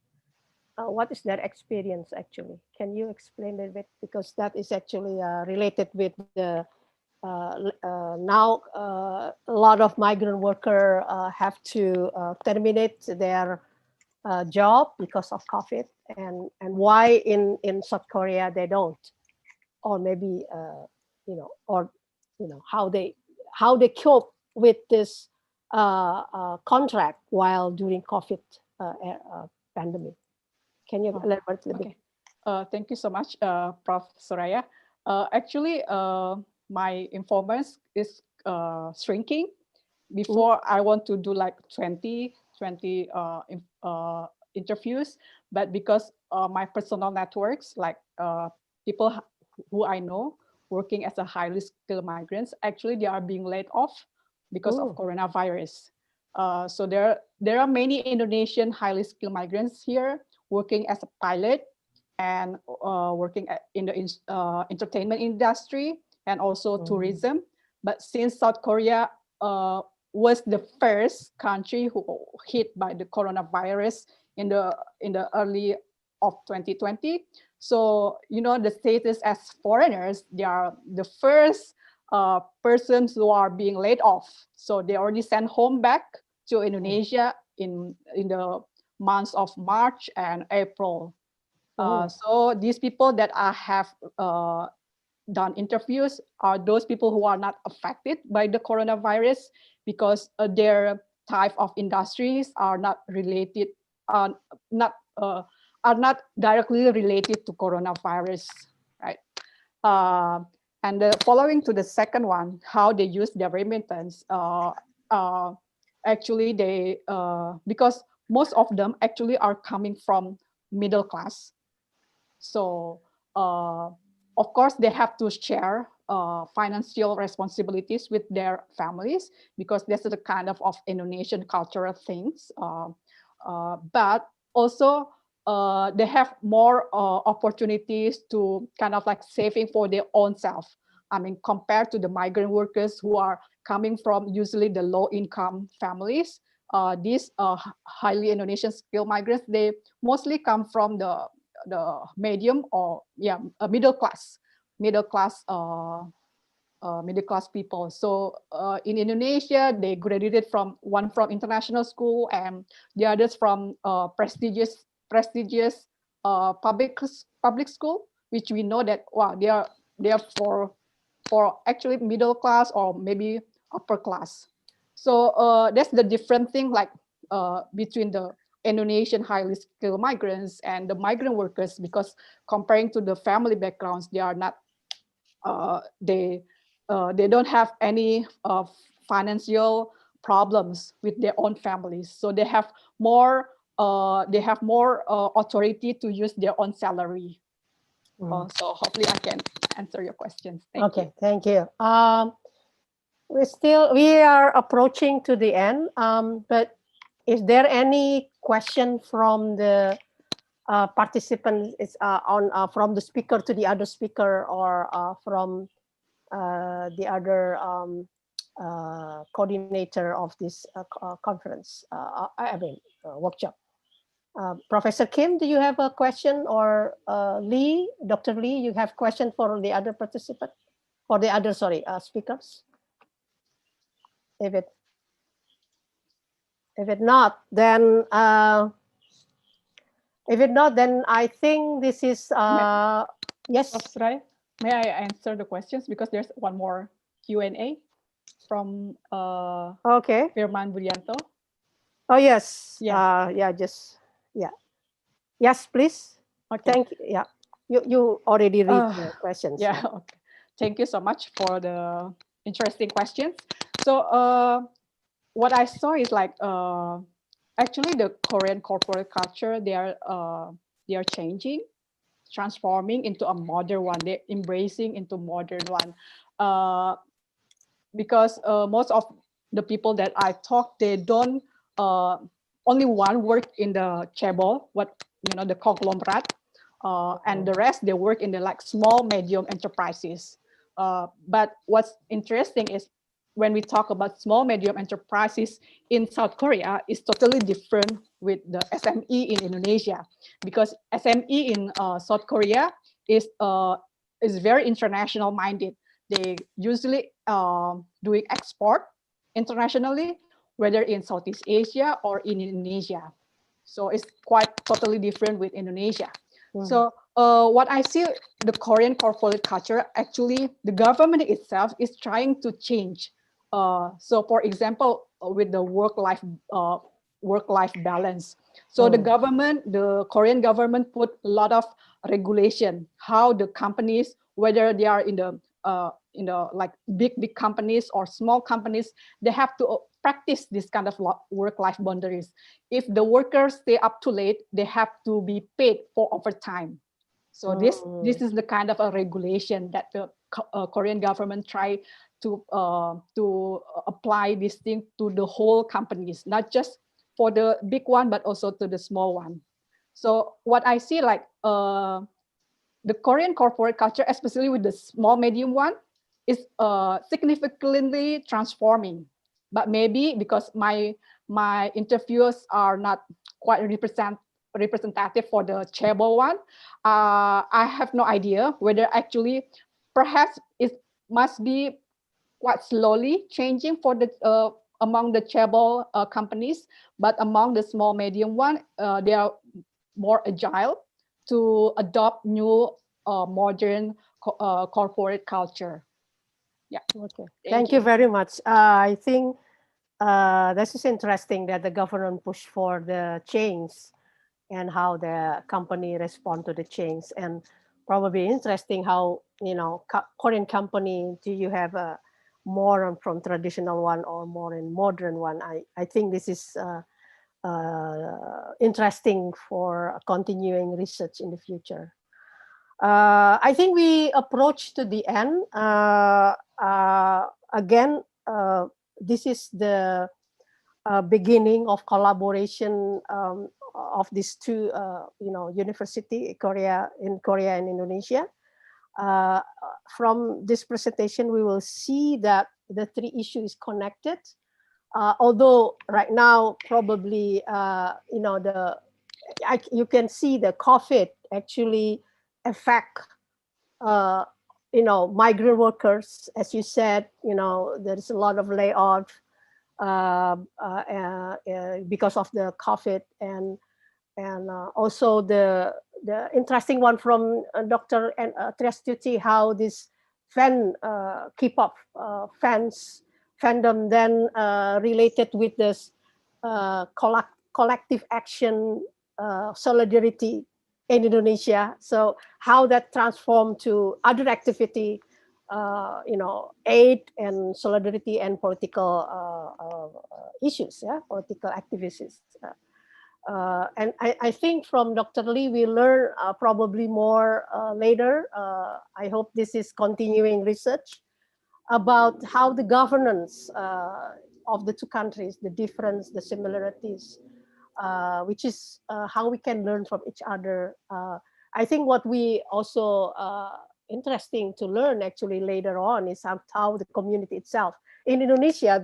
What is their experience actually? Can you explain a little bit, because that is actually related with the now a lot of migrant workers have to terminate their job because of COVID, and why in South Korea they don't, or maybe how they cope with this contract while during COVID pandemic. Can you elaborate a little bit? Thank you so much, Prof. Suraya. Actually, my informants is shrinking. Before, I want to do like 20 interviews, but because my personal networks, like people who I know working as a highly skilled migrants, actually they are being laid off because of coronavirus. So there are many Indonesian highly skilled migrants here working as a pilot and working in the entertainment industry and also tourism. But since South Korea was the first country who hit by the coronavirus in the early of 2020, so the status as foreigners, they are the first persons who are being laid off. So they already sent home back to Indonesia in the months of March and April. So these people that I have done interviews are those people who are not affected by the coronavirus because their type of industries are not related, are not directly related to coronavirus, right? And following to the second one, how they use their remittance. Actually, they because most of them actually are coming from middle class. So of course, they have to share financial responsibilities with their families because that's the kind of Indonesian cultural things. But also they have more opportunities to kind of like saving for their own self. I mean, compared to the migrant workers who are coming from usually the low-income families, these highly Indonesian skilled migrants, they mostly come from the medium or middle class people. So in Indonesia, they graduated from international school and the others from prestigious public school, which we know that they are for actually middle class or maybe upper class. So that's the different thing, like between the Indonesian highly skilled migrants and the migrant workers, because comparing to the family backgrounds, they are not they don't have any financial problems with their own families, so they have more authority to use their own salary. So hopefully I can answer your questions. Thank you. Thank you. We are approaching to the end, but is there any question from the participant? It's from the speaker to the other speaker, or from the other coordinator of this conference, workshop. Professor Kim, do you have a question, or Lee, Dr. Lee, you have question for the other participant, for the other, speakers? If it not, then I think this is yes. Suraya, may I answer the questions, because there's one more Q&A from Okay. Firman Budianto. Oh yes. Yeah. Yes, please. Okay. Thank you. Yeah. You already read the questions. Yeah. Okay. Thank you so much for the interesting questions. So what I saw is like actually the Korean corporate culture, they are changing, transforming into a modern one. They're embracing into modern one, because most of the people that I talk, they don't only one work in the chaebol, the conglomerate, and the rest they work in the like small medium enterprises. But what's interesting is when we talk about small medium enterprises in South Korea, is totally different with the SME in Indonesia, because SME in South Korea is very international minded. They usually doing export internationally, whether in Southeast Asia or in Indonesia. So it's quite totally different with Indonesia. So what I see, the Korean corporate culture, actually the government itself is trying to change. So for example, with the work-life balance. So the Korean government put a lot of regulation, how the companies, whether they are in the like big companies or small companies, they have to practice this kind of work-life boundaries. If the workers stay up too late, they have to be paid for overtime. So this is the kind of a regulation that the Korean government try to apply this thing to the whole companies, not just for the big one, but also to the small one. So what I see, like the Korean corporate culture, especially with the small medium one, is significantly transforming. But maybe because my interviewers are not quite representative for the chaebol one, I have no idea whether actually perhaps it must be quite slowly changing for the among the chaebol companies, but among the small medium one, they are more agile to adopt new modern corporate culture. Yeah. Okay. Thank you very much. I think this is interesting that the government push for the change and how the company respond to the change, and probably interesting how Korean company, do you have a more from traditional one or more in modern one? I think this is interesting for continuing research in the future. I think we approach to the end. Again, this is the beginning of collaboration of these two, university, in Korea and Indonesia. From this presentation, we will see that the three issues is connected. Although right now, probably, you can see the COVID actually affect, migrant workers, as you said. There's a lot of layoff because of the COVID, and also the interesting one from Dr. Triastuti, how this K-pop fandom then related with this collective action, solidarity in Indonesia. So how that transformed to other activity, aid and solidarity and political issues, political activities. And I think from Dr. Lee, we learn probably more later. I hope this is continuing research. about how the governance of the two countries, the difference, the similarities, which is how we can learn from each other. I think what we also interesting to learn actually later on is how the community itself in Indonesia,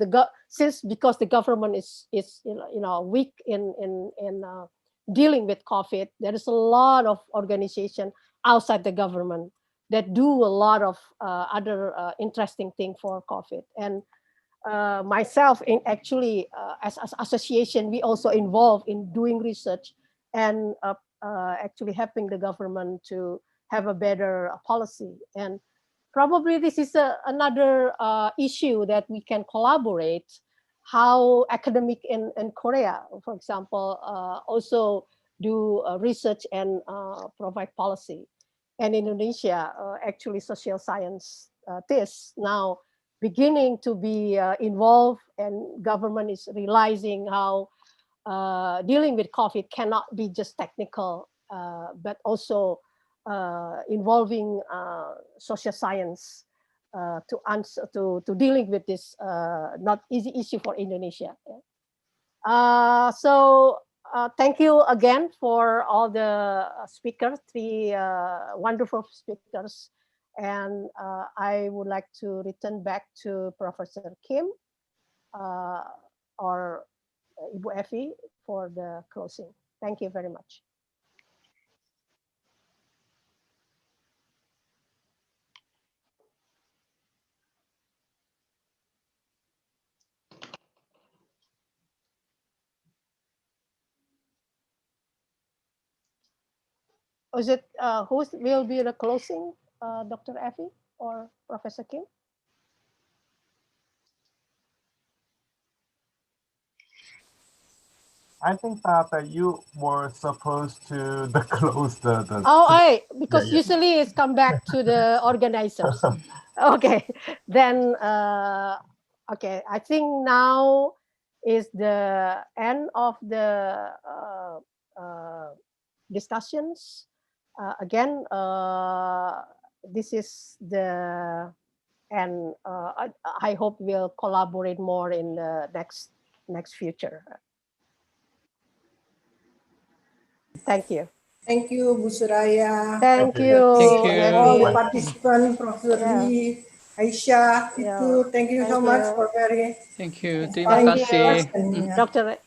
because the government is weak in dealing with COVID, there is a lot of organization outside the government that do a lot of other interesting thing for COVID. And myself, as association, we also involved in doing research and actually helping the government to have a better policy. And probably this is another issue that we can collaborate, how academic in Korea, for example, also do research and provide policy. And Indonesia, actually social science this now beginning to be involved, and government is realizing how dealing with COVID cannot be just technical, but also involving social science to answer to dealing with this not easy issue for Indonesia. So thank you again for all the speakers, three wonderful speakers. And I would like to return back to Professor Kim or Ibu Effie for the closing. Thank you very much. Is it who will be the closing, Dr. Effie or Professor Kim? I think that you were supposed to close the because usually it's come back to the organizers. Okay, then okay, I think now is the end of the discussions. Again, this is the end. I hope we'll collaborate more in the next future. Thank you. Thank you, Bu Suraya. Thank you. All the participants, Professor Lee, Aisyah, itu. Thank you so much for very Thank you. Terima kasih, Dr.